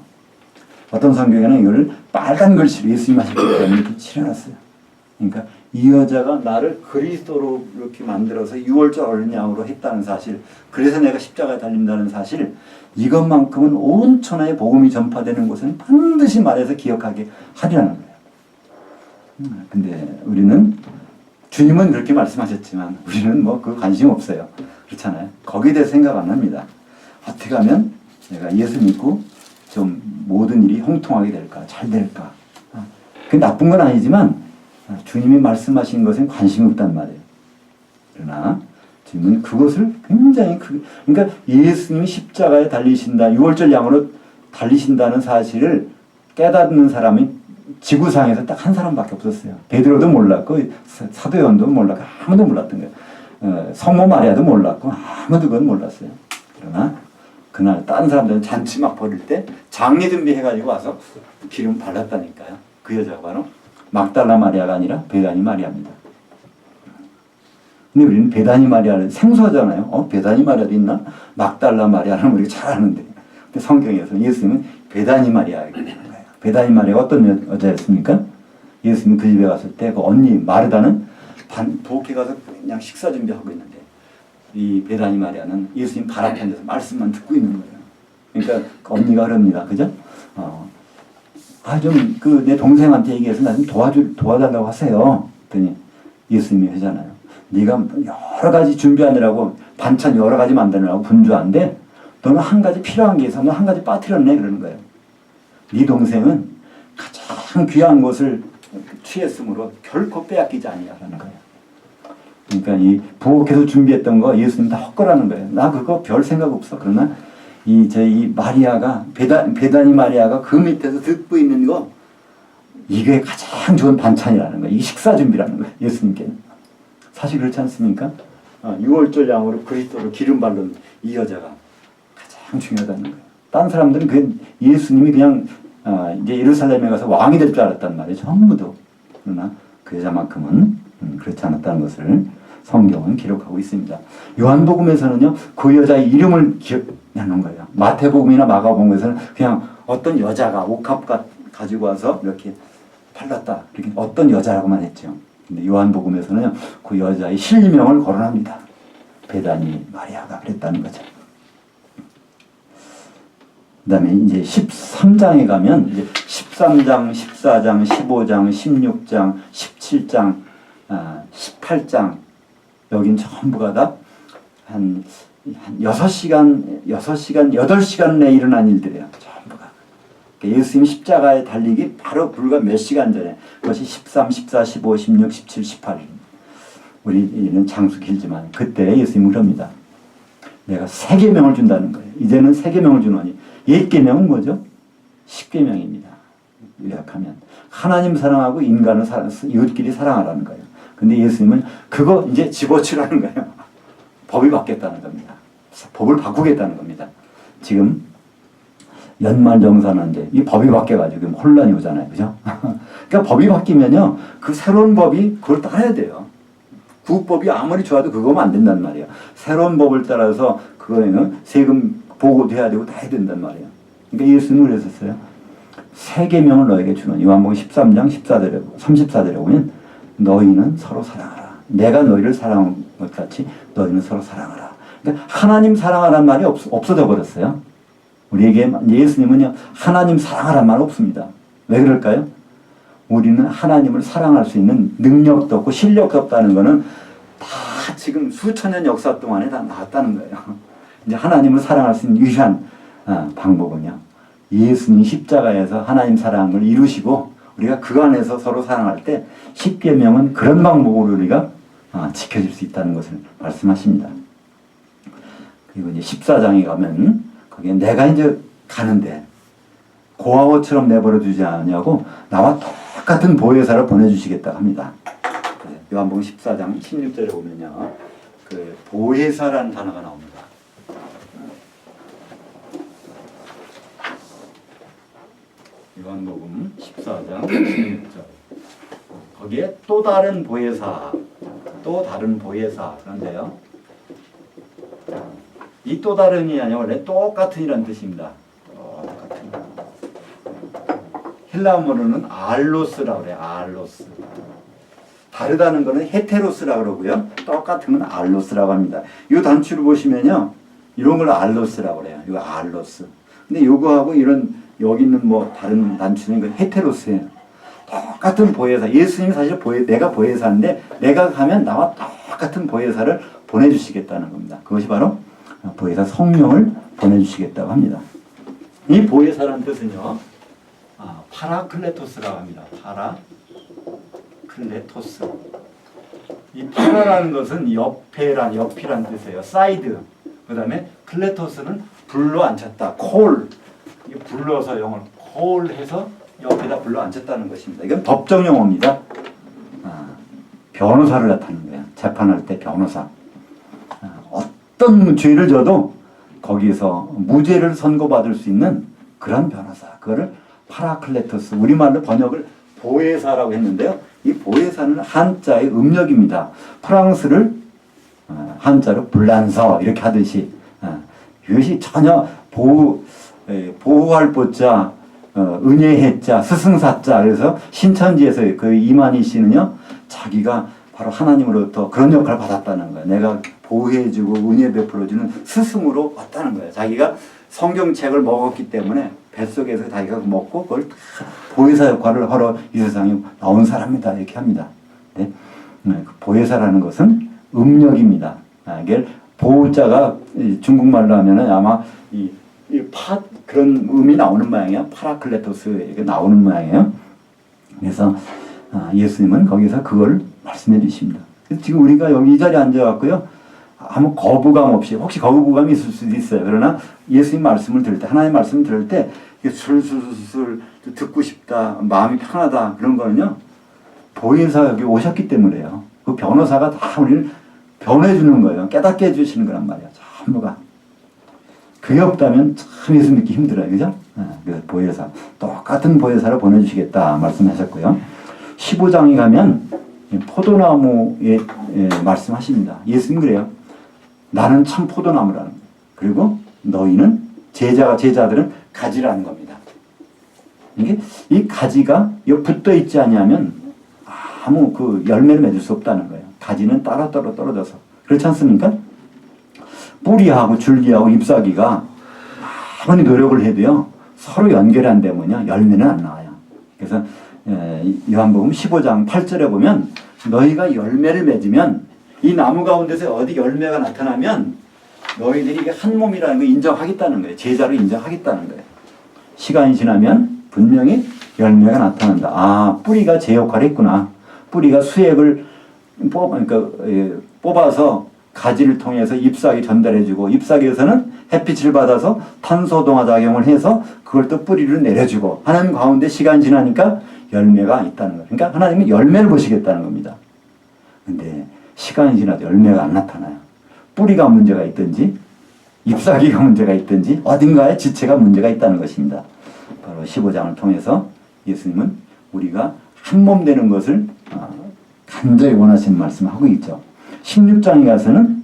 어떤 성경에는 이걸 빨간 글씨로 예수님이 하셨기 때문에 이렇게 칠해놨어요. 그러니까 이 여자가 나를 그리스도로 이렇게 만들어서 유월절 어린 양으로 했다는 사실, 그래서 내가 십자가에 달린다는 사실, 이것만큼은 온 천하에 복음이 전파되는 곳은 반드시 말해서 기억하게 하리라는 거예요. 근데 우리는 주님은 그렇게 말씀하셨지만 우리는 뭐 그 관심 없어요. 그렇잖아요. 거기에 대해서 생각 안 합니다. 어떻게 하면 내가 예수 믿고 좀 모든 일이 형통하게 될까, 잘 될까. 그게 나쁜 건 아니지만 주님이 말씀하신 것엔 관심이 없단 말이에요. 그러나 주님은 그것을 굉장히 그러니까 예수님이 십자가에 달리신다, 유월절 양으로 달리신다는 사실을 깨닫는 사람이 지구상에서 딱 한 사람밖에 없었어요. 베드로도 몰랐고 사도 요한도 몰랐고 아무도 몰랐던 거예요. 성모 마리아도 몰랐고 아무도 그건 몰랐어요. 그러나 그날 다른 사람들은 잔치 막 벌일 때 장례 준비해가지고 와서 기름 발랐다니까요. 그 여자가 바로 막달라 마리아가 아니라 베다니 마리아입니다. 근데 우리는 베다니 마리아를 생소하잖아요. 베다니 마리아도 있나? 막달라 마리아는 우리가 잘 아는데. 근데 성경에서 예수님은 베다니 마리아 얘기하는 거예요. 베다니 마리아가 어떤 여자였습니까? 예수님이 그 집에 갔을 때 그 언니 마르다는 부엌에 가서 그냥 식사 준비하고 있는데 이 베다니 마리아는 예수님 발 앞에 앉아서 말씀만 듣고 있는 거예요. 그러니까 그 언니가 그럽니다. 그죠? 좀 내 동생한테 얘기해서 나 좀 도와달라고 하세요. 그랬더니 예수님이 하잖아요. 네가 여러 가지 준비하느라고 반찬 여러 가지 만드느라고 분주한데 너는 한 가지 필요한 게 있어. 너 한 가지 빠뜨렸네. 그러는 거예요. 네 동생은 가장 귀한 것을 취했으므로 결코 빼앗기지 아니하라는 거예요. 그러니까 이 부엌에서 준비했던 거 예수님 다 헛거라는 거예요. 나 그거 별 생각 없어. 그러나 이 마리아가 베다니 마리아가 그 밑에서 듣고 있는 거 이게 가장 좋은 반찬이라는 거예요. 이게 식사 준비라는 거예요. 예수님께는. 사실 그렇지 않습니까? 유월절 양으로 그리스도로 기름 바른 이 여자가 가장 중요하다는 거예요. 다른 사람들은 예수님이 그냥 이제 예루살렘에 가서 왕이 될 줄 알았단 말이에요. 전부도. 그러나 그 여자만큼은 그렇지 않았다는 것을 성경은 기록하고 있습니다. 요한복음에서는요, 그 여자의 이름을 기억하는 거예요. 마태복음이나 마가복음에서는 그냥 어떤 여자가 옥합 가지고 와서 이렇게 팔랐다. 이렇게 어떤 여자라고만 했죠. 근데 요한복음에서는 그 여자의 실명을 거론합니다. 베다니 마리아가 그랬다는 거죠. 그 다음에 이제 13장에 가면 이제 13장, 14장, 15장, 16장, 17장, 18장, 여긴 전부가 다 한 6시간, 8시간 내에 일어난 일들이에요. 전부가. 예수님 십자가에 달리기 바로 불과 몇 시간 전에, 그것이 13, 14, 15, 16, 17, 18. 우리는 장수 길지만 그때 예수님은 그럽니다. 내가 세계명을 준다는 거예요. 이제는 세계명을 주노니. 옛계명은 뭐죠? 십계명입니다. 요약하면 하나님 사랑하고 인간을 이웃끼리 사랑하라는 거예요. 근데 예수님은 그거 이제 집어치라는 거예요. 법이 바뀌었다는 겁니다. 법을 바꾸겠다는 겁니다. 지금 연말정산인데 이 법이 바뀌어가지고 혼란이 오잖아요. 그죠? 그러니까 법이 바뀌면요, 그 새로운 법이 그걸 따라야 돼요. 구법이 아무리 좋아도 그거면 안 된단 말이에요. 새로운 법을 따라서 그거에는 세금 보고도 해야 되고 다 해야 된단 말이에요. 그러니까 예수님은 그랬었어요. 세 계명을 너에게 주노니. 요한복음 13장 34절에 보면 너희는 서로 사랑하라. 내가 너희를 사랑한 것 같이 너희는 서로 사랑하라. 그러니까 하나님 사랑하라는 말이 없어져 버렸어요. 우리에게 예수님은요, 하나님 사랑하라는 말 없습니다. 왜 그럴까요? 우리는 하나님을 사랑할 수 있는 능력도 없고 실력도 없다는 것은 다 지금 수천 년 역사 동안에 다 나왔다는 거예요. 이제 하나님을 사랑할 수 있는 유일한 방법은요, 예수님 십자가에서 하나님 사랑을 이루시고 우리가 그 안에서 서로 사랑할 때 십계명은 그런 방법으로 우리가 지켜질 수 있다는 것을 말씀하십니다. 그리고 이제 14장에 가면 거기에 내가 이제 가는데 고아원처럼 내버려 두지 않냐고 나와 똑같은 보혜사를 보내주시겠다 합니다. 요한복음 14장 16절에 보면요, 그 보혜사라는 단어가 나옵니다. 요한복음 14장 16절. 거기에 또 다른 보혜사, 그런데요, 이 또 다른이 아니라 원래 똑같은이라는 뜻입니다. 똑같은. 헬라어로는 알로스라고 그래요. 알로스. 다르다는 거는 헤테로스라고 그러고요. 똑같은 건 알로스라고 합니다. 이 단추를 보시면요. 이런 걸 알로스라고 그래요. 이거 알로스. 근데 요거하고 이런 여기 있는 뭐 다른 단추는 이거 헤테로스예요. 똑같은 보혜사. 예수님이 사실 내가 보혜사인데 내가 가면 나와 똑같은 보혜사를 보내주시겠다는 겁니다. 그것이 바로 보혜사 성령을 보내주시겠다고 합니다. 이 보혜사라는 뜻은요. 파라클레토스라고 합니다. 파라클레토스. 이 파라라는 것은 옆이란 뜻이에요. 사이드. 그 다음에 클레토스는 불러 앉혔다. 콜. 이 불러서 영어를 콜해서 옆에다 불러 앉혔다는 것입니다. 이건 법정 용어입니다. 변호사를 나타내는 거예요. 재판할 때 변호사. 어떤 죄를 져도 거기서 무죄를 선고받을 수 있는 그런 변호사. 그거를 파라클레토스, 우리말로 번역을 보혜사라고 했는데요. 이 보혜사는 한자의 음력입니다. 프랑스를 한자로 불란서 이렇게 하듯이 이것이 전혀 보호할 보자, 은혜해자, 스승사자. 그래서 신천지에서 그 이만희 씨는요, 자기가 바로 하나님으로부터 그런 역할을 받았다는 거예요. 내가 보호해주고 은혜 베풀어주는 스승으로 왔다는 거예요. 자기가 성경책을 먹었기 때문에 뱃속에서 자기가 먹고 그걸 보혜사 역할을 하러 이 세상에 나온 사람이다 이렇게 합니다. 네? 보혜사라는 것은 음력입니다. 이게 보호자가 중국말로 하면은 아마 그런 음이 나오는 모양이에요. 파라클레토스 이렇게 나오는 모양이에요. 그래서 예수님은 거기서 그걸 말씀해 주십니다. 그래서 지금 우리가 여기 이 자리에 앉아갖고요. 아무 거부감 없이, 혹시 거부감이 있을 수도 있어요. 그러나 예수님 말씀을 들을 때, 하나님 말씀을 들을 때 술술술 듣고 싶다, 마음이 편하다 그런 거는요. 보혜사 여기 오셨기 때문에요. 그 변호사가 다 우리를 변해주는 거예요. 깨닫게 해주시는 거란 말이에요. 전부가. 그게 없다면 참 예수 믿기 힘들어요. 그죠? 그래서 보혜사. 똑같은 보혜사를 보내주시겠다 말씀하셨고요. 15장에 가면 포도나무에 말씀하십니다. 예수님 그래요. 나는 참 포도나무라는 거예요. 그리고 너희는 제자들은 가지라는 겁니다. 이게 이 가지가 붙어 있지 않냐면 아무 그 열매를 맺을 수 없다는 거예요. 가지는 따로따로 떨어져서. 그렇지 않습니까? 뿌리하고 줄기하고 잎사귀가 아무리 노력을 해도요. 서로 연결이 안 되면요. 열매는 안 나와요. 그래서 요한복음 15장 8절에 보면 너희가 열매를 맺으면 이 나무 가운데서 어디 열매가 나타나면 너희들이 이게 한 몸이라는 걸 인정하겠다는 거예요. 제자로 인정하겠다는 거예요. 시간이 지나면 분명히 열매가 나타난다. 뿌리가 제 역할을 했구나. 뿌리가 수액을 뽑아서 가지를 통해서 잎사귀 전달해주고 잎사귀에서는 햇빛을 받아서 탄소동화작용을 해서 그걸 또 뿌리로 내려주고 하는 가운데 시간이 지나니까 열매가 있다는 거예요. 그러니까 하나님은 열매를 보시겠다는 겁니다. 근데 시간이 지나도 열매가 안 나타나요. 뿌리가 문제가 있든지 잎사귀가 문제가 있든지 어딘가에 지체가 문제가 있다는 것입니다. 바로 15장을 통해서 예수님은 우리가 한 몸 되는 것을 간절히 원하시는 말씀을 하고 있죠. 16장에 가서는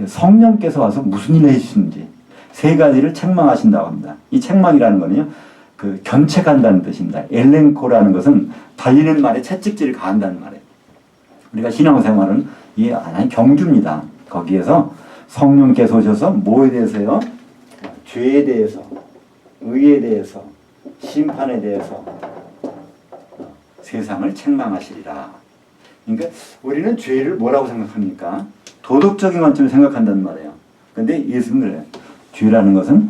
성령께서 와서 무슨 일을 해주시는지 세 가지를 책망하신다고 합니다. 이 책망이라는 거는요, 그 견책한다는 뜻입니다. 엘렌코라는 것은 달리는 말에 채찍질을 가한다는 말이에요. 우리가 신앙생활은 이게 하나의 경주입니다. 거기에서 성령께서 오셔서 뭐에 대해서요? 죄에 대해서, 의에 대해서, 심판에 대해서 세상을 책망하시리라. 그러니까 우리는 죄를 뭐라고 생각합니까? 도덕적인 관점을 생각한단 말이에요. 근데 예수님은 그래요. 죄라는 것은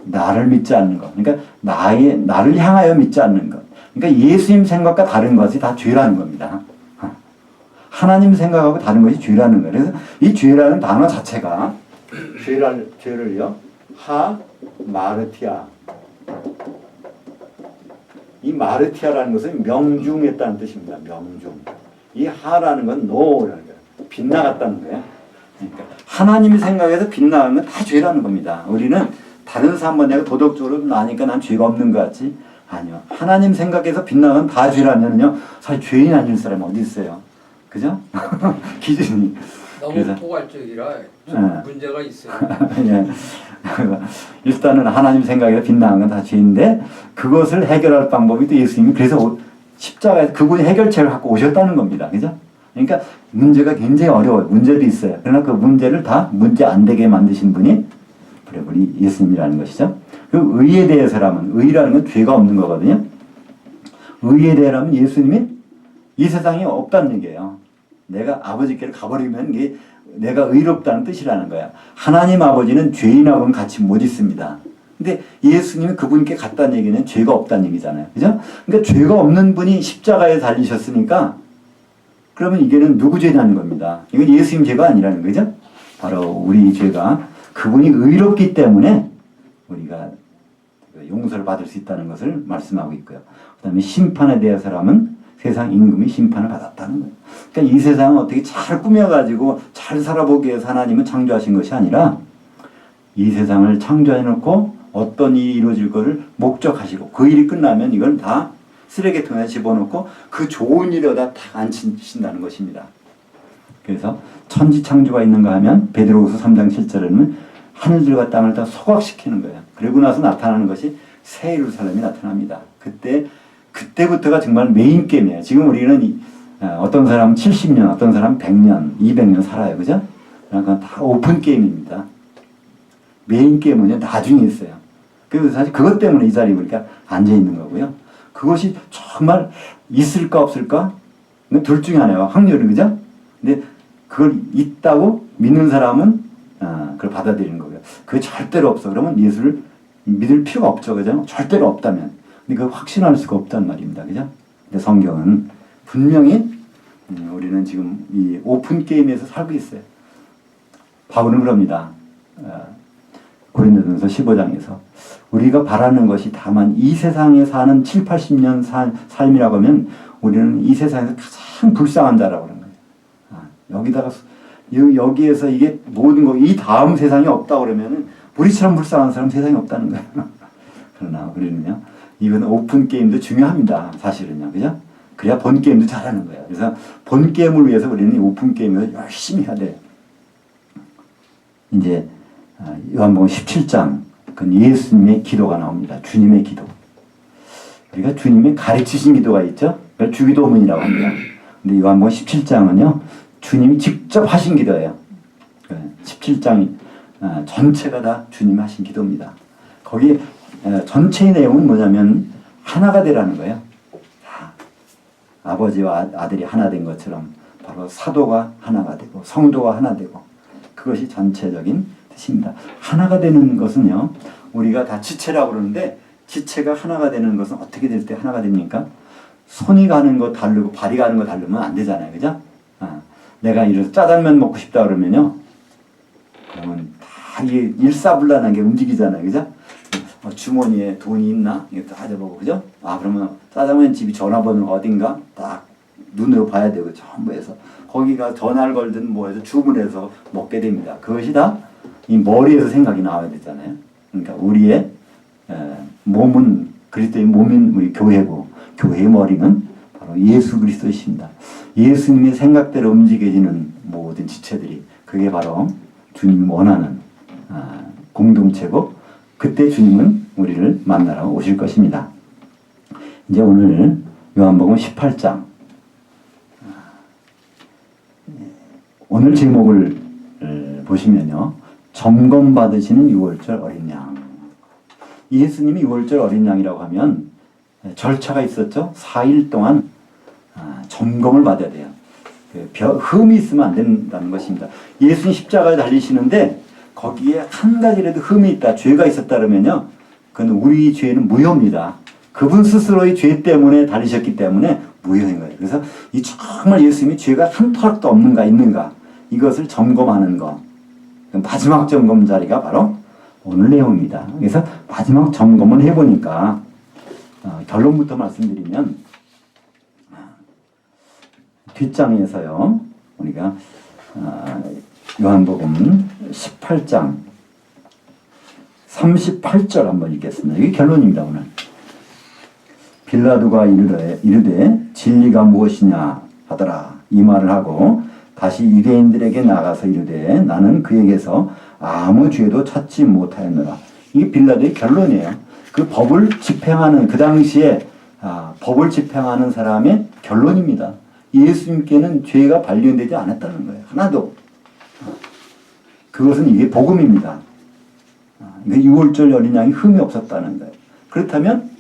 나를 믿지 않는 것. 그러니까 나를 향하여 믿지 않는 것. 그러니까 예수님 생각과 다른 것이 다 죄라는 겁니다. 하나님 생각하고 다른 것이 죄라는 거예요. 그래서 이 죄라는 단어 자체가 죄를요. 마르티아. 이 마르티아라는 것은 명중했다는 뜻입니다. 명중. 이 하라는 건 노라는 거예요. 빗나갔다는 거예요. 그러니까 하나님이 생각해서 빗나간 건 다 죄라는 겁니다. 우리는 다른 사람과 내가 도덕적으로 나니까 난 죄가 없는 것 같지? 아니요. 하나님 생각해서 빗나간 건 다 죄라면요. 사실 죄인이 아닐 사람이 어디 있어요? 그죠? 기준이. 너무 포괄적이라 문제가 있어요. 예. 일단은 하나님 생각에서 빗나간 건 다 죄인데 그것을 해결할 방법이 또 예수님이 그래서 십자가에서 그분이 해결책을 갖고 오셨다는 겁니다. 그죠? 그러니까 문제가 굉장히 어려워요. 문제도 있어요. 그러나 그 문제를 다 문제 안 되게 만드신 분이 우리 예수님이라는 것이죠. 그 의에 대해서라면, 의라는 건 죄가 없는 거거든요. 의에 대해서라면 예수님이 이 세상에 없다는 얘기예요. 내가 아버지께로 가버리면 이게 내가 의롭다는 뜻이라는 거야. 하나님 아버지는 죄인하고는 같이 못 있습니다. 근데 예수님이 그분께 갔다는 얘기는 죄가 없다는 얘기잖아요. 그죠? 그러니까 죄가 없는 분이 십자가에 달리셨으니까 그러면 이게는 누구 죄냐는 겁니다. 이건 예수님 죄가 아니라는 거죠. 바로 우리 죄가 그분이 의롭기 때문에 우리가 용서를 받을 수 있다는 것을 말씀하고 있고요. 그 다음에 심판에 대해서라면 세상 임금이 심판을 받았다는 거예요. 그러니까 이 세상은 어떻게 잘 꾸며가지고 잘 살아보기 위해서 하나님은 창조하신 것이 아니라 이 세상을 창조해놓고 어떤 일이 이루어질 것을 목적하시고 그 일이 끝나면 이걸 다 쓰레기통에 집어넣고 그 좋은 일에다 다 앉히신다는 것입니다. 그래서 천지창조가 있는가 하면 베드로후서 3장 7절에는 하늘들과 땅을 다 소각시키는 거예요. 그리고 나서 나타나는 것이 새 예루살렘이 나타납니다. 그때부터가 정말 메인 게임이에요. 지금 우리는 어떤 사람은 70년, 어떤 사람은 100년, 200년 살아요. 그죠? 그러니까 다 오픈 게임입니다. 메인 게임은 나중에 있어요. 그래서 사실 그것 때문에 이 자리에 우리가 앉아있는 거고요. 그것이 정말 있을까 없을까? 둘 중에 하나예요. 확률은. 그죠? 근데 그걸 있다고 믿는 사람은 그걸 받아들이는 거고요. 그게 절대로 없어. 그러면 예수를 믿을 필요가 없죠. 그죠? 절대로 없다면. 근데 그걸 확신할 수가 없단 말입니다. 그죠? 근데 성경은 분명히 우리는 지금 이 오픈 게임에서 살고 있어요. 바울은 그럽니다. 고린도전서 15장에서 우리가 바라는 것이 다만 이 세상에 사는 7, 80년 삶이라고 하면 우리는 이 세상에서 가장 불쌍한 자라고 그러는 거예요. 여기에서 이게 모든 거, 이 다음 세상이 없다 그러면은 우리처럼 불쌍한 사람 세상에 없다는 거예요. 그러나 우리는요, 이건 오픈 게임도 중요합니다. 사실은요. 그죠? 그래야 본 게임도 잘하는 거예요. 그래서 본 게임을 위해서 우리는 오픈 게임에서 열심히 해야 돼요. 이제 요한복음 17장, 그 예수님의 기도가 나옵니다. 주님의 기도. 우리가 주님이 가르치신 기도가 있죠? 그걸 주기도문이라고 합니다. 근데 요한복음 17장은요, 주님이 직접 하신 기도예요. 17장 전체가 다 주님이 하신 기도입니다. 거기 전체의 내용은 뭐냐면 하나가 되라는 거예요. 아버지와 아들이 하나 된 것처럼 바로 사도가 하나가 되고 성도가 하나 되고 그것이 전체적인 뜻입니다. 하나가 되는 것은요, 우리가 다 지체라고 그러는데 지체가 하나가 되는 것은 어떻게 될 때 하나가 됩니까? 손이 가는 거 다르고 발이 가는 거 다르면 안 되잖아요. 그죠? 내가 이래서 짜장면 먹고 싶다 그러면요, 그러면 다 이게 일사불란하게 움직이잖아요. 그죠? 주머니에 돈이 있나? 이거 따져보고, 그죠? 그러면 짜장면 집이 전화번호 어딘가? 딱 눈으로 봐야 되고, 전부 해서. 거기가 전화를 걸든 뭐 해서 주문해서 먹게 됩니다. 그것이 다 이 머리에서 생각이 나와야 되잖아요. 그러니까 우리의 몸은, 그리스도의 몸인 우리 교회고, 교회의 머리는 바로 예수 그리스도이십니다. 예수님의 생각대로 움직여지는 모든 지체들이, 그게 바로 주님이 원하는 공동체고, 그때 주님은 우리를 만나러 오실 것입니다. 이제 오늘 요한복음 18장, 오늘 제목을 보시면요, 점검받으시는 유월절 어린 양. 예수님이 유월절 어린 양이라고 하면 절차가 있었죠. 4일 동안 점검을 받아야 돼요. 흠이 있으면 안 된다는 것입니다. 예수님 십자가에 달리시는데 거기에 한 가지라도 흠이 있다, 죄가 있었다 그러면요, 그건 우리 죄는 무효입니다. 그분 스스로의 죄 때문에 달리셨기 때문에 무효인 거예요. 그래서 이 정말 예수님이 죄가 한 털도 없는가 있는가, 이것을 점검하는 것, 마지막 점검 자리가 바로 오늘 내용입니다. 그래서 마지막 점검을 해보니까 결론부터 말씀드리면, 뒷장에서요, 우리가 요한복음 18장 38절 한번 읽겠습니다. 이게 결론입니다. 오늘 빌라도가 이르되 진리가 무엇이냐 하더라, 이 말을 하고 다시 유대인들에게 나가서 이르되 나는 그에게서 아무 죄도 찾지 못하였노라. 이게 빌라도의 결론이에요. 그 법을 집행하는 그 당시에 법을 집행하는 사람의 결론입니다. 예수님께는 죄가 발견되지 않았다는 거예요. 하나도. 그것은 이게 복음입니다. 그러니까 6월절 어린 양이 흠이 없었다는 거예요. 그렇다면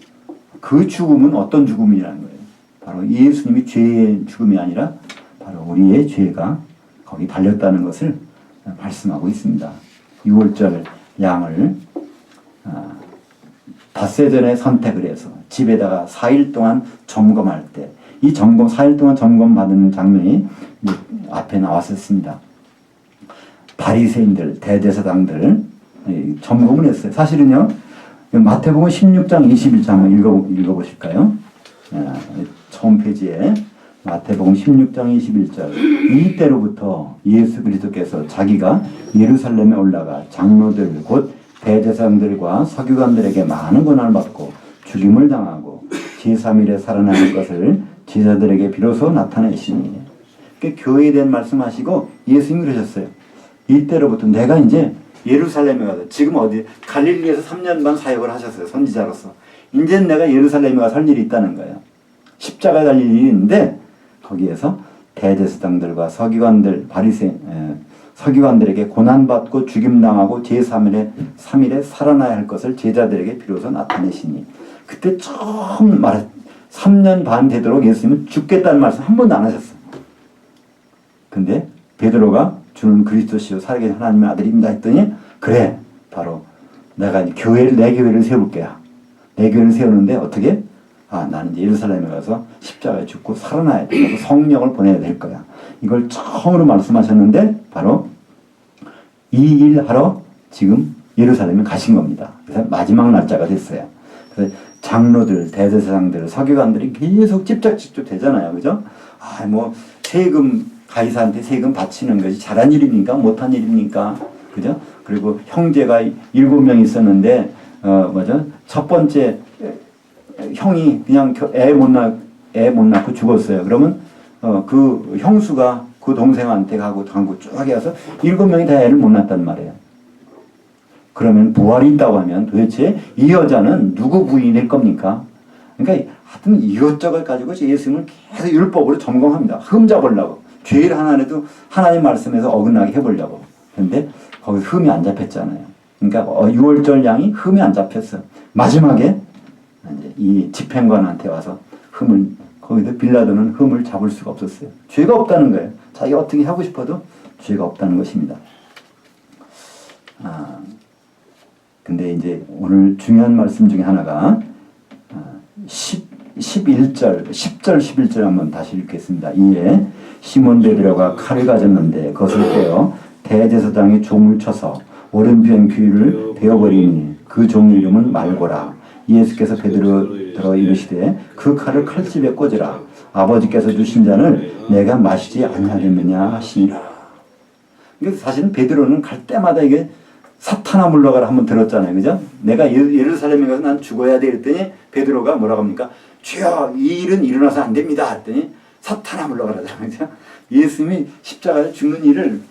그 죽음은 어떤 죽음이라는 거예요? 바로 예수님이 죄의 죽음이 아니라 바로 우리의 죄가 거기 달렸다는 것을 말씀하고 있습니다. 6월절 양을 닷새 전에 선택을 해서 집에다가 4일 동안 점검할 때 이 4일 동안 점검받는 장면이 앞에 나왔었습니다. 바리새인들, 대제사장들 점검을 했어요. 사실은요, 마태복음 16장 21장 한번 읽어보실까요? 처음 페이지에 마태복음 16장 21절. 이때로부터 예수 그리스도께서 자기가 예루살렘에 올라가 장로들 곧 대제사장들과 서기관들에게 많은 고난을 받고 죽임을 당하고 제3일에 살아나는 것을 제자들에게 비로소 나타내시니. 그러니까 교회에 대한 말씀하시고 예수님이 그러셨어요. 이때로부터 내가 이제 예루살렘에 가서 지금 어디 갈릴리에서 3년 반 사역을 하셨어요. 선지자로서. 이제 내가 예루살렘에 가서 할 일이 있다는 거예요. 십자가 달릴 일이 있는데 거기에서 대제사장들과 서기관들 서기관들에게 고난받고 죽임당하고 제3일에 살아나야 할 것을 제자들에게 비로소 나타내시니. 그때 처음 3년 반 되도록 예수님은 죽겠다는 말씀 한 번도 안 하셨어요. 근데 베드로가 주는 그리스도시요 살아계신 하나님의 아들입니다 했더니 그래 바로 내가 내 교회를 세울 거야. 내 교회를 세우는데 어떻게? 나는 이제 예루살렘에 가서 십자가에 죽고 살아나야 돼. 그래서 성령을 보내야 될 거야. 이걸 처음으로 말씀하셨는데 바로 이 일 하러 지금 예루살렘에 가신 겁니다. 그래서 마지막 날짜가 됐어요. 그래서 장로들, 대제사장들, 서기관들이 계속 찝쩍찝쩍 되잖아요. 그죠? 세금, 가이사한테 세금 바치는 것이 잘한 일입니까? 못한 일입니까? 그죠? 그리고 형제가 7명 있었는데, 첫 번째 형이 그냥 애 못 낳고 죽었어요. 그러면, 그 형수가 그 동생한테 가고 쭉 해서 7명이 다 애를 못 낳았단 말이에요. 그러면 부활이 있다고 하면 도대체 이 여자는 누구 부인일 겁니까? 그러니까 하여튼 이것저것 가지고 예수님을 계속 율법으로 점검합니다. 흠 잡으려고. 죄를 하나라도 하나님 말씀에서 어긋나게 해보려고. 그런데 거기서 흠이 안 잡혔잖아요. 그러니까 6월절 양이 흠이 안 잡혔어요. 마지막에 이제 이 집행관한테 와서 거기서 빌라도는 흠을 잡을 수가 없었어요. 죄가 없다는 거예요. 자기가 어떻게 하고 싶어도 죄가 없다는 것입니다. 근데 이제 오늘 중요한 말씀 중에 하나가 10절, 11절 한번 다시 읽겠습니다. 이에 시몬 베드로가 칼을 가졌는데 그것을 떼어 대제사장의 종을 쳐서 오른편 귀를 베어버리니 그 종 이름은 말고라. 예수께서 베드로더러 이르시되 그 칼을 칼집에 꽂으라. 아버지께서 주신 잔을 내가 마시지 아니하겠느냐 하시니라. 그러니까 사실은 베드로는 갈 때마다 이게 사탄아 물러가라 한번 들었잖아요. 그죠? 내가 예루살렘에 가서 난 죽어야 돼 했더니 베드로가 뭐라고 합니까? 주여 이 일은 일어나서 안 됩니다 했더니 사탄아 물러가라. 그죠? 예수님이 십자가에 죽는 일을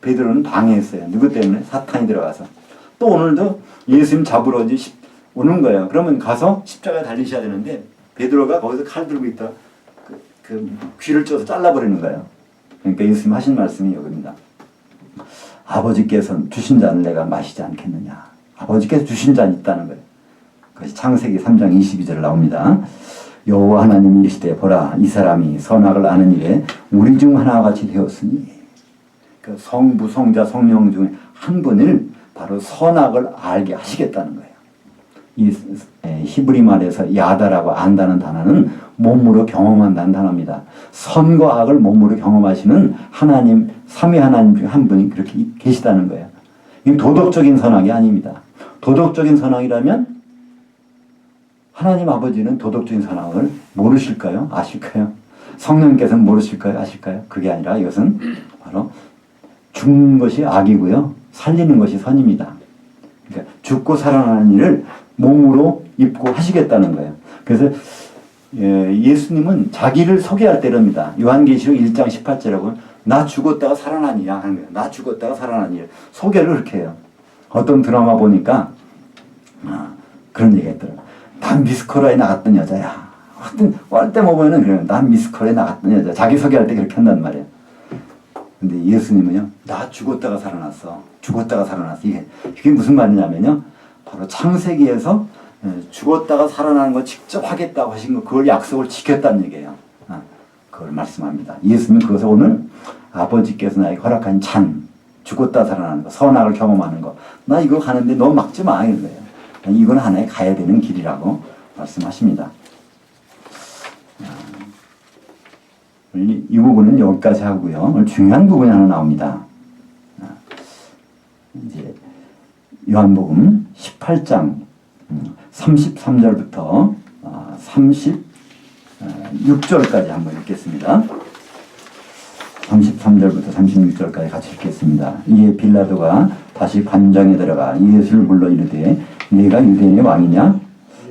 베드로는 방해했어요. 누구 때문에? 사탄이 들어가서. 또 오늘도 예수님 잡으러 이제 오는 거예요. 그러면 가서 십자가에 달리셔야 되는데 베드로가 거기서 칼 들고 있다 그 귀를 쪄서 잘라버리는 거예요. 그러니까 예수님 하신 말씀이 여기입니다. 아버지께서 주신 잔을 내가 마시지 않겠느냐. 아버지께서 주신 잔이 있다는 거예요. 그것이 창세기 3장 22절 나옵니다. 여호와 하나님이 이르시되 보라 이 사람이 선악을 아는 일에 우리 중 하나와 같이 되었으니 그 성부 성자 성령 중에 한 분을 바로 선악을 알게 하시겠다는 거예요. 이 히브리 말에서 야다라고 안다는 단어는 몸으로 경험한다는 단어입니다. 선과 악을 몸으로 경험하시는 하나님, 삼위 하나님 중에 한 분이 그렇게 계시다는 거예요. 이게 도덕적인 선악이 아닙니다. 도덕적인 선악이라면 하나님 아버지는 도덕적인 선악을 모르실까요? 아실까요? 성령께서는 모르실까요? 아실까요? 그게 아니라 이것은 바로 죽는 것이 악이고요. 살리는 것이 선입니다. 그러니까 죽고 살아나는 일을 몸으로 입고 하시겠다는 거예요. 그래서 예수님은 자기를 소개할 때랍니다. 요한계시록 1장 18절하고 나 죽었다가 살아나니야 하는 거예요. 나 죽었다가 살아나니야. 소개를 그렇게 해요. 어떤 드라마 보니까 그런 얘기 했더라고요. 난 미스코라에 나갔던 여자야. 하여튼 ვალ때 보면은 그래요. 난 미스콜에 나갔던 여자. 자기 소개할 때 그렇게 한단 말이에요. 근데 예수님은요, 나 죽었다가 살아났어. 죽었다가 살아났어. 이게 무슨 말이냐면요, 바로 창세기에서 죽었다가 살아나는 거 직접 하겠다고 하신 거, 그걸 약속을 지켰다는 얘기예요. 그걸 말씀합니다. 예수님은 그것을 오늘 아버지께서 나에게 허락한 찬, 죽었다 살아나는 거, 선악을 경험하는 거, 나 이거 가는데 너 막지 마. 이런 거예요. 이건 하나의 가야 되는 길이라고 말씀하십니다. 이 부분은 여기까지 하고요. 오늘 중요한 부분이 하나 나옵니다. 이제 요한복음 18장 33절부터 36절까지 한번 읽겠습니다. 33절부터 36절까지 같이 읽겠습니다. 이에 빌라도가 다시 관장에 들어가 예수를 불러 이르되 네가 유대인의 왕이냐?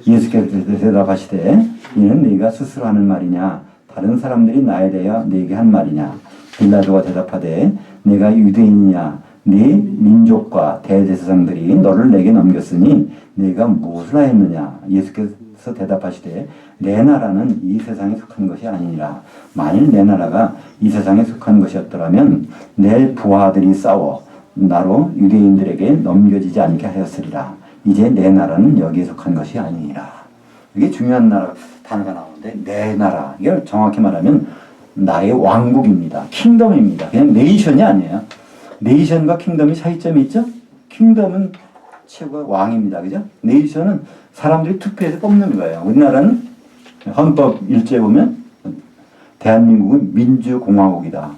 예수께서 대답하시되 이는 네가 스스로 하는 말이냐? 다른 사람들이 나에 대하여 네게 한 말이냐? 빌라도가 대답하되 내가 유대인이냐? 네 민족과 대제사장들이 너를 내게 넘겼으니 네가 무엇을 하였느냐? 예수께서 대답하시되 내 나라는 이 세상에 속한 것이 아니니라. 만일 내 나라가 이 세상에 속한 것이었더라면 내 부하들이 싸워 나로 유대인들에게 넘겨지지 않게 하였으리라. 이제 내 나라는 여기에 속한 것이 아니니라. 이게 중요한 단어가 나오는데 내 나라, 이게 정확히 말하면 나의 왕국입니다. 킹덤입니다. 그냥 네이션이 아니에요. 네이션과 킹덤이 차이점이 있죠? 킹덤은 최고의 왕입니다. 그죠? 네이션은 사람들이 투표해서 뽑는 거예요. 우리나라는 헌법 1조에 보면 대한민국은 민주공화국이다.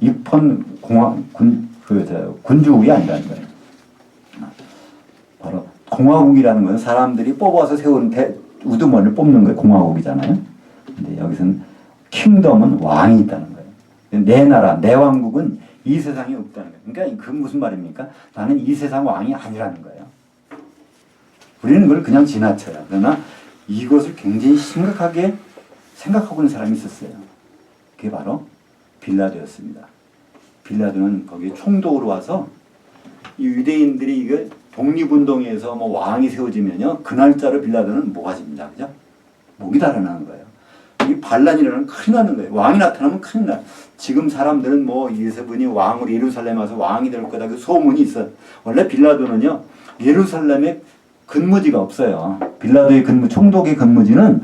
입헌 군주국이 아니라는 거예요. 바로 공화국이라는 건 사람들이 뽑아서 세우는 우두머리를 뽑는 거예요. 공화국이잖아요. 근데 여기서는 킹덤은 왕이 있다는 거예요. 내 나라, 내 왕국은 이 세상에 없다는 거예요. 그러니까 그 무슨 말입니까? 나는 이 세상 왕이 아니라는 거예요. 우리는 그걸 그냥 지나쳐요. 그러나 이것을 굉장히 심각하게 생각하고 있는 사람이 있었어요. 그게 바로 빌라도였습니다. 빌라도는 거기에 총독으로 와서 이 유대인들이 이거 독립운동에서 뭐 왕이 세워지면요, 그 날짜로 빌라도는 뭐가 집니다. 그죠? 목이 달아나는 거예요. 이 반란이라는 큰일 나는 거예요. 왕이 나타나면 큰일 나. 지금 사람들은 뭐 예수분이 왕으로 예루살렘 와서 왕이 될 거다. 그 소문이 있어. 원래 빌라도는요, 예루살렘에 근무지가 없어요. 빌라도의 총독의 근무지는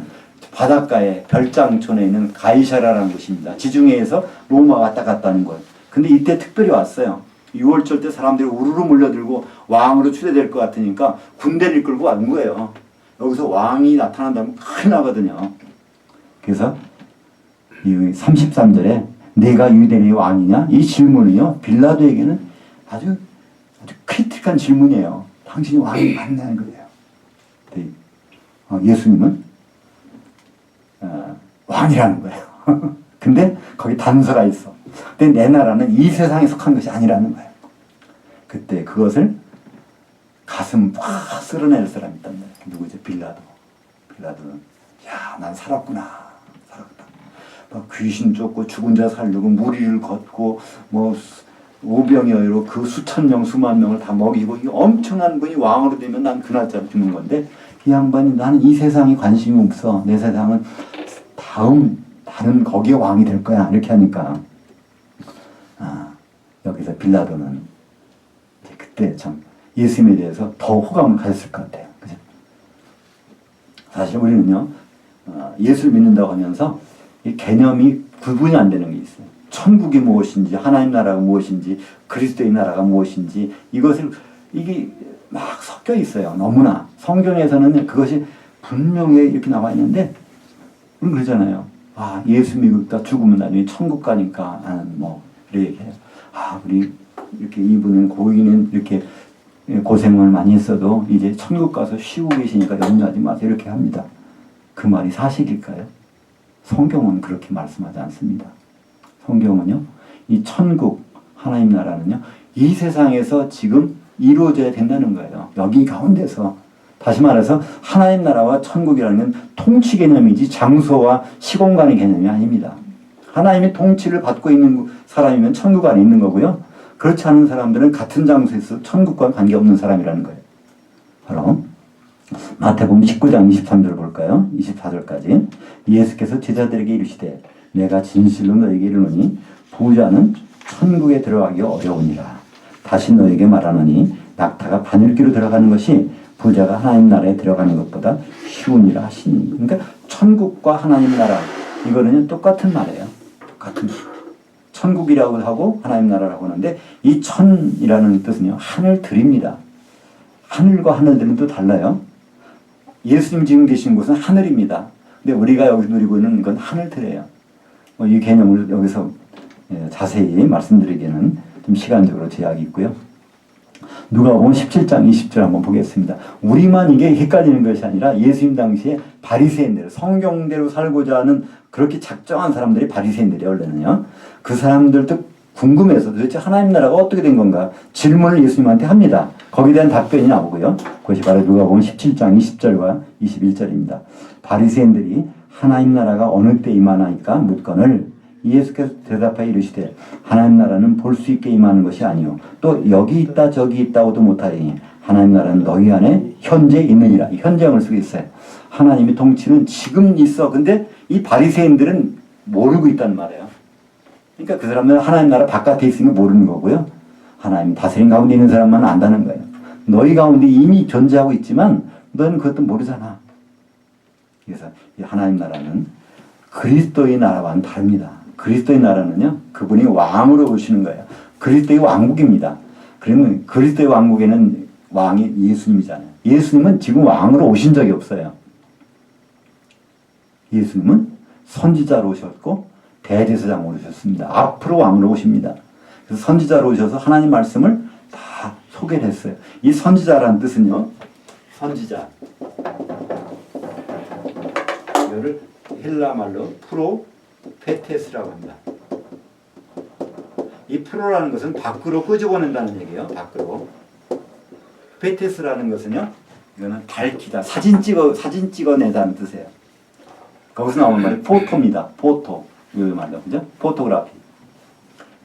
바닷가에 별장촌에 있는 가이사라라는 곳입니다. 지중해에서 로마 왔다 갔다 하는 곳. 근데 이때 특별히 왔어요. 6월절 때 사람들이 우르르 몰려들고 왕으로 추대될 것 같으니까 군대를 이끌고 온 거예요. 여기서 왕이 나타난다면 큰일 나거든요. 그래서 이 33절에 내가 유대인의 왕이냐? 이 질문은요, 빌라도에게는 아주 크리티컬한 질문이에요. 당신이 왕이 맞냐는 거예요. 예수님은 왕이라는 거예요. 근데 거기 단서가 있어. 근데 내 나라는 이 세상에 속한 것이 아니라는 거예요. 그때 그것을 가슴 확 쓸어낼 사람이 있단 말이에요. 누구죠? 빌라도. 빌라도는 야, 난 살았구나. 살았다. 막 귀신 쫓고 죽은 자 살리고 무리를 걷고 뭐 오병이어로 그 수천 명 수만 명을 다 먹이고 이 엄청난 분이 왕으로 되면 난 그날짜로 죽는 건데 이 양반이 나는 이 세상에 관심이 없어. 내 세상은 다른 거기에 왕이 될 거야. 이렇게 하니까 여기서 빌라도는 이제 그때 참 예수님에 대해서 더 호감을 가졌을 것 같아요. 그죠? 사실 우리는요, 예수를 믿는다고 하면서 이 개념이 구분이 안 되는 게 있어요. 천국이 무엇인지, 하나님 나라가 무엇인지, 그리스도의 나라가 무엇인지, 이게 막 섞여 있어요. 너무나. 성경에서는 그것이 분명히 이렇게 나와 있는데, 우리 그러잖아요. 예수 믿다 죽으면 나중에 천국 가니까, 이렇게 얘기해요. 우리, 이렇게 이분은 고인은 이렇게 고생을 많이 했어도 이제 천국 가서 쉬고 계시니까 염려하지 마세요. 이렇게 합니다. 그 말이 사실일까요? 성경은 그렇게 말씀하지 않습니다. 성경은요, 이 천국, 하나님 나라는요, 이 세상에서 지금 이루어져야 된다는 거예요. 여기 가운데서. 다시 말해서 하나님 나라와 천국이라는 건 통치 개념이지 장소와 시공간의 개념이 아닙니다. 하나님의 통치를 받고 있는 사람이면 천국 안에 있는 거고요. 그렇지 않은 사람들은 같은 장소에서 천국과 관계없는 사람이라는 거예요. 바로 마태복음 19장 23절 볼까요? 24절까지. 예수께서 제자들에게 이르시되 내가 진실로 너에게 이르노니 부자는 천국에 들어가기 어려우니라. 다시 너에게 말하노니 낙타가 바늘귀로 들어가는 것이 부자가 하나님 나라에 들어가는 것보다 쉬우니라 하시니. 그러니까 천국과 하나님 나라 이거는 똑같은 말이에요. 똑같은 말. 천국이라고 하고 하나님 나라라고 하는데 이 천이라는 뜻은요 하늘들입니다. 하늘과 하늘들은 또 달라요. 예수님 지금 계신 곳은 하늘입니다. 근데 우리가 여기 누리고 있는 건 하늘들이에요. 이 개념을 여기서 자세히 말씀드리기에는 좀 시간적으로 제약이 있고요. 누가복음 17장 20절 한번 보겠습니다. 우리만 이게 헷갈리는 것이 아니라 예수님 당시에 바리새인들, 성경대로 살고자 하는 그렇게 작정한 사람들이 바리새인들이 원래는요. 그 사람들도 궁금해서 도대체 하나님 나라가 어떻게 된 건가 질문을 예수님한테 합니다. 거기에 대한 답변이 나오고요. 그것이 바로 누가복음 17장 20절과 21절입니다. 바리새인들이 하나님 나라가 어느 때 임하나이까 묻거늘 예수께서 대답하여 이르시되 하나님 나라는 볼 수 있게 임하는 것이 아니요 또 여기 있다 저기 있다고도 못하리니 하나님 나라는 너희 안에 현재 있느니라. 현재형을 쓰고 있어요. 하나님의 통치는 지금 있어. 근데 이 바리새인들은 모르고 있단 말이에요. 그러니까 그 사람들은 하나님 나라 바깥에 있으니까 모르는 거고요. 하나님 다스림 가운데 있는 사람만 안다는 거예요. 너희 가운데 이미 존재하고 있지만 너는 그것도 모르잖아. 그래서 이 하나님 나라는 그리스도의 나라와는 다릅니다. 그리스도의 나라는요, 그분이 왕으로 오시는 거예요. 그리스도의 왕국입니다. 그러면 그리스도의 왕국에는 왕이 예수님이잖아요. 예수님은 지금 왕으로 오신 적이 없어요. 예수님은 선지자로 오셨고 대제사장으로 오셨습니다. 앞으로 왕으로 오십니다. 그래서 선지자로 오셔서 하나님 말씀을 다 소개를 했어요. 이 선지자라는 뜻은요, 선지자. 이거를 헬라 말로 프로페테스라고 합니다. 이 프로라는 것은 밖으로 끄집어낸다는 얘기예요. 밖으로. 페테스라는 것은요, 이거는 밝히다, 사진 찍어내다는 뜻이에요. 거기서 나오는 말이 포토입니다. 포토. 이 말로, 그죠? 포토그래피.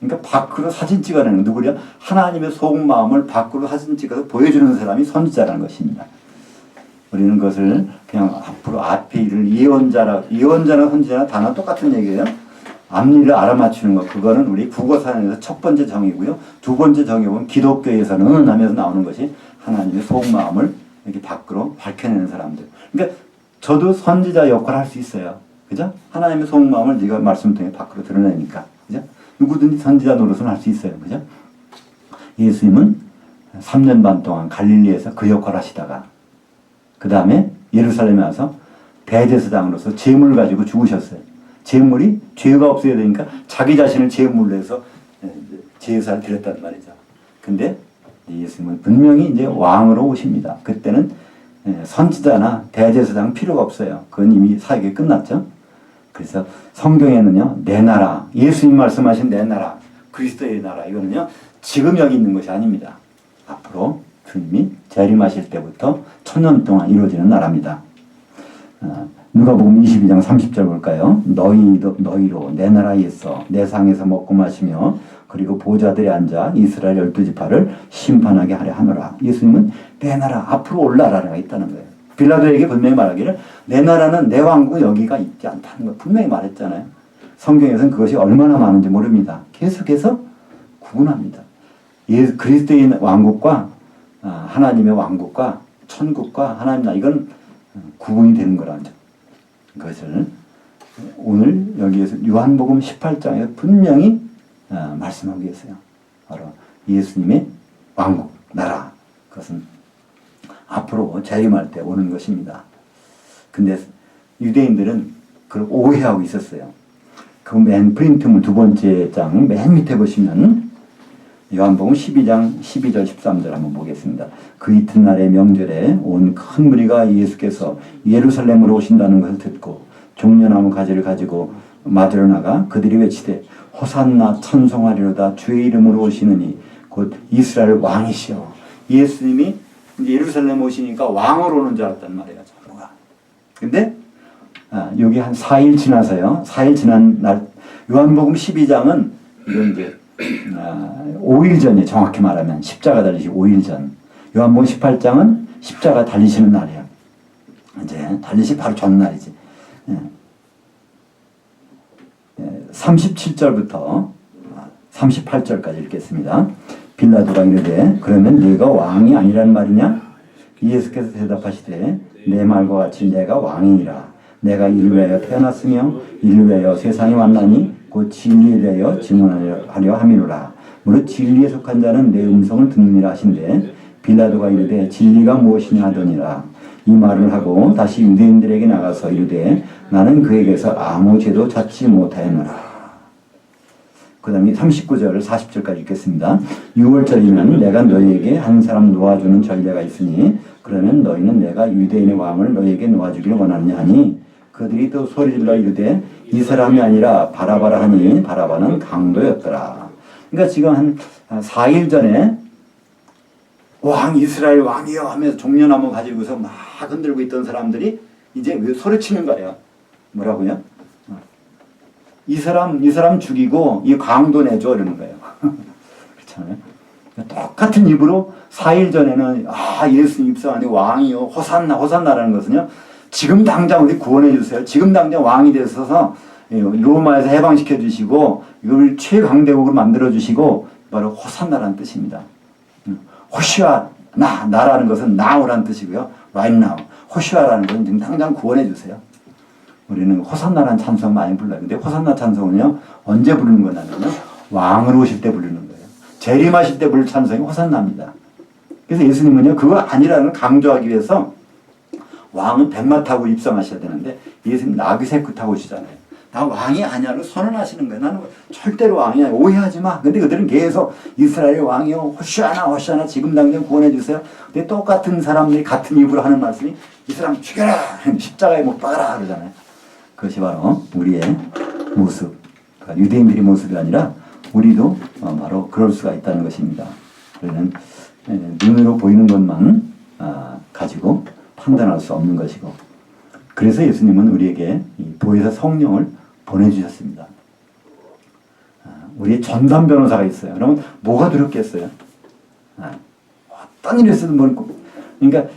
그러니까 밖으로 사진 찍어내는 누구냐? 하나님의 속마음을 밖으로 사진 찍어서 보여주는 사람이 선지자라는 것입니다. 우리는 그것을 그냥 앞으로 앞에 일을 예언자나 선지자나 단어 똑같은 얘기예요. 앞일을 알아맞추는 것, 그거는 우리 국어사전에서 첫 번째 정의고요. 두 번째 정의 보면 기독교에서는 하면서 나오는 것이 하나님의 속마음을 이렇게 밖으로 밝혀내는 사람들. 그러니까 저도 선지자 역할을 할 수 있어요. 그죠? 하나님의 속마음을 네가 말씀 통해 밖으로 드러내니까. 그죠? 누구든지 선지자 노릇은 할 수 있어요. 그죠? 예수님은 3년 반 동안 갈릴리에서 그 역할을 하시다가 그 다음에 예루살렘에 와서 대제사장으로서 제물을 가지고 죽으셨어요. 제물이 죄가 없어야 되니까 자기 자신을 제물로 해서 제사를 드렸단 말이죠. 근데 예수님은 분명히 이제 왕으로 오십니다. 그때는 선지자나 대제사장 필요가 없어요. 그건 이미 사역이 끝났죠. 그래서 성경에는요, 내 나라, 예수님 말씀하신 내 나라, 그리스도의 나라, 이거는요, 지금 여기 있는 것이 아닙니다. 앞으로 주님이 재림하실 때부터 1000년 동안 이루어지는 나라입니다. 누가복음 22장 30절 볼까요? 너희로 내 나라에 있어 내 상에서 먹고 마시며 그리고 보좌들에 앉아 이스라엘 12지파를 심판하게 하려 하노라. 예수님은 내 나라, 앞으로 올 나라가 있다는 거예요. 빌라도에게 분명히 말하기를 내 나라는 내 왕국 여기가 있지 않다는 걸 분명히 말했잖아요. 성경에서는 그것이 얼마나 많은지 모릅니다. 계속해서 구분합니다. 그리스도의 왕국과 하나님의 왕국과 천국과 하나님 나라, 이건 구분이 되는 거라죠. 그것을 오늘 여기에서 요한복음 18장에서 분명히 말씀하고 계세요. 바로 예수님의 왕국, 나라, 그것은 앞으로 재림할 때 오는 것입니다. 근데 유대인들은 그걸 오해하고 있었어요. 그 맨 프린트물 두 번째 장 맨 밑에 보시면 요한복음 12장 12절 13절 한번 보겠습니다. 그 이튿날의 명절에 온 큰 무리가 예수께서 예루살렘으로 오신다는 것을 듣고 종려나무 가지를 가지고 맞으러 나가 그들이 외치되 호산나 천송하리로다 주의 이름으로 오시느니 곧 이스라엘 왕이시여. 예수님이 이제 예루살렘 오시니까 왕으로 오는 줄 알았단 말이에요. 전부가. 근데 여기 한 4일 지나서요. 4일 지난 날 요한복음 12장은 이건 이제 5일 전에 정확히 말하면 십자가 달리시 5일 전. 요한복음 18장은 십자가 달리시는 날이에요. 이제 달리시 바로 전날이지. 37절부터 38절까지 읽겠습니다. 빌라도가 이르되 그러면 네가 왕이 아니란 말이냐? 예수께서 대답하시되 내 말과 같이 내가 왕이니라. 내가 이를 위하여 태어났으며 이를 위하여 세상에 왔나니 곧 진리에 대하여 증언하려 함이로라. 무릇 진리에 속한 자는 내 음성을 듣느니라 하신대 빌라도가 이르되 진리가 무엇이냐 하더니라. 이 말을 하고 다시 유대인들에게 나가서 이르되 나는 그에게서 아무 죄도 찾지 못하였노라. 그 다음에 39절 40절까지 읽겠습니다. 6월절이면 내가 너희에게 한 사람 놓아주는 전례가 있으니 그러면 너희는 내가 유대인의 왕을 너희에게 놓아주기를 원하느냐 하니 그들이 또 소리질러 이르되 이 사람이 아니라 바라바라 하니 바라바는 강도였더라. 그러니까 지금 한 4일 전에 왕 이스라엘 왕이여 하면서 종려나무 가지고서 막 흔들고 있던 사람들이 이제 왜 소리치는 거예요. 뭐라고요? 이 사람 죽이고 이 강도 내줘 이러는 거예요. 그렇잖아요. 똑같은 입으로 4일 전에는 예수님 입성하니 왕이요 호산나 호산나라는 것은요 지금 당장 우리 구원해 주세요. 지금 당장 왕이 되셔서 로마에서 해방시켜 주시고 이걸 최강대국으로 만들어 주시고 바로 호산나라는 뜻입니다. 호시아 나라는 것은 now라는 뜻이고요. right now. 호시아라는 것은 지금 당장 구원해 주세요. 우리는 호산나라는 찬송 많이 불러요. 근데 호산나 찬송은요 언제 부르는 거냐면요 왕으로 오실 때 부르는 거예요. 재림하실 때 부를 찬송이 호산나입니다. 그래서 예수님은요 그거 아니라는 강조하기 위해서 왕은 백마 타고 입성하셔야 되는데 예수님 나귀새끼 타고 오시잖아요. 나 왕이 아니야로 선언하시는 거예요. 나는 절대로 왕이 아니야. 오해하지 마. 근데 그들은 계속 이스라엘 왕이요 호시아나 호시아나 지금 당장 구원해 주세요. 근데 똑같은 사람들이 같은 입으로 하는 말씀이 이 사람 죽여라 십자가에 못 박아라 그러잖아요. 그것이 바로 우리의 모습, 그러니까 유대인들의 모습이 아니라 우리도 바로 그럴 수가 있다는 것입니다. 우리는 눈으로 보이는 것만 가지고 판단할 수 없는 것이고 그래서 예수님은 우리에게 이 보혜사 성령을 보내주셨습니다. 우리의 전담 변호사가 있어요. 그러면 뭐가 두렵겠어요? 어떤 일이 있어도 그러니까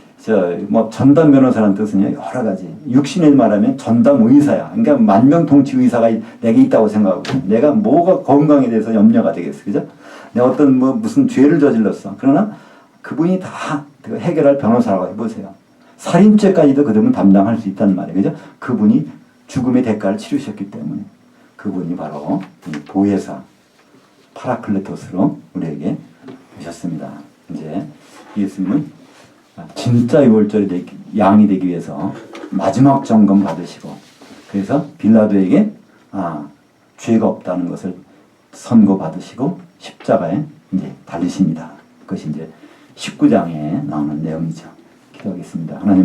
전담 변호사라는 뜻은요 여러 가지. 육신에 말하면 전담 의사야. 그러니까 만병통치 의사가 내게 있다고 생각하고 내가 뭐가 건강에 대해서 염려가 되겠어, 그죠? 내가 어떤 무슨 죄를 저질렀어. 그러나 그분이 다 해결할 변호사라고 해보세요. 살인죄까지도 그들은 담당할 수 있다는 말이에요, 그죠? 그분이 죽음의 대가를 치르셨기 때문에 그분이 바로 보혜사 파라클레토스로 우리에게 오셨습니다. 이제 예수님은 진짜 유월절이 양이 되기 위해서 마지막 점검 받으시고 그래서 빌라도에게 죄가 없다는 것을 선고 받으시고 십자가에 이제 달리십니다. 그것이 이제 19장에 나오는 내용이죠. 기도하겠습니다. 하나님.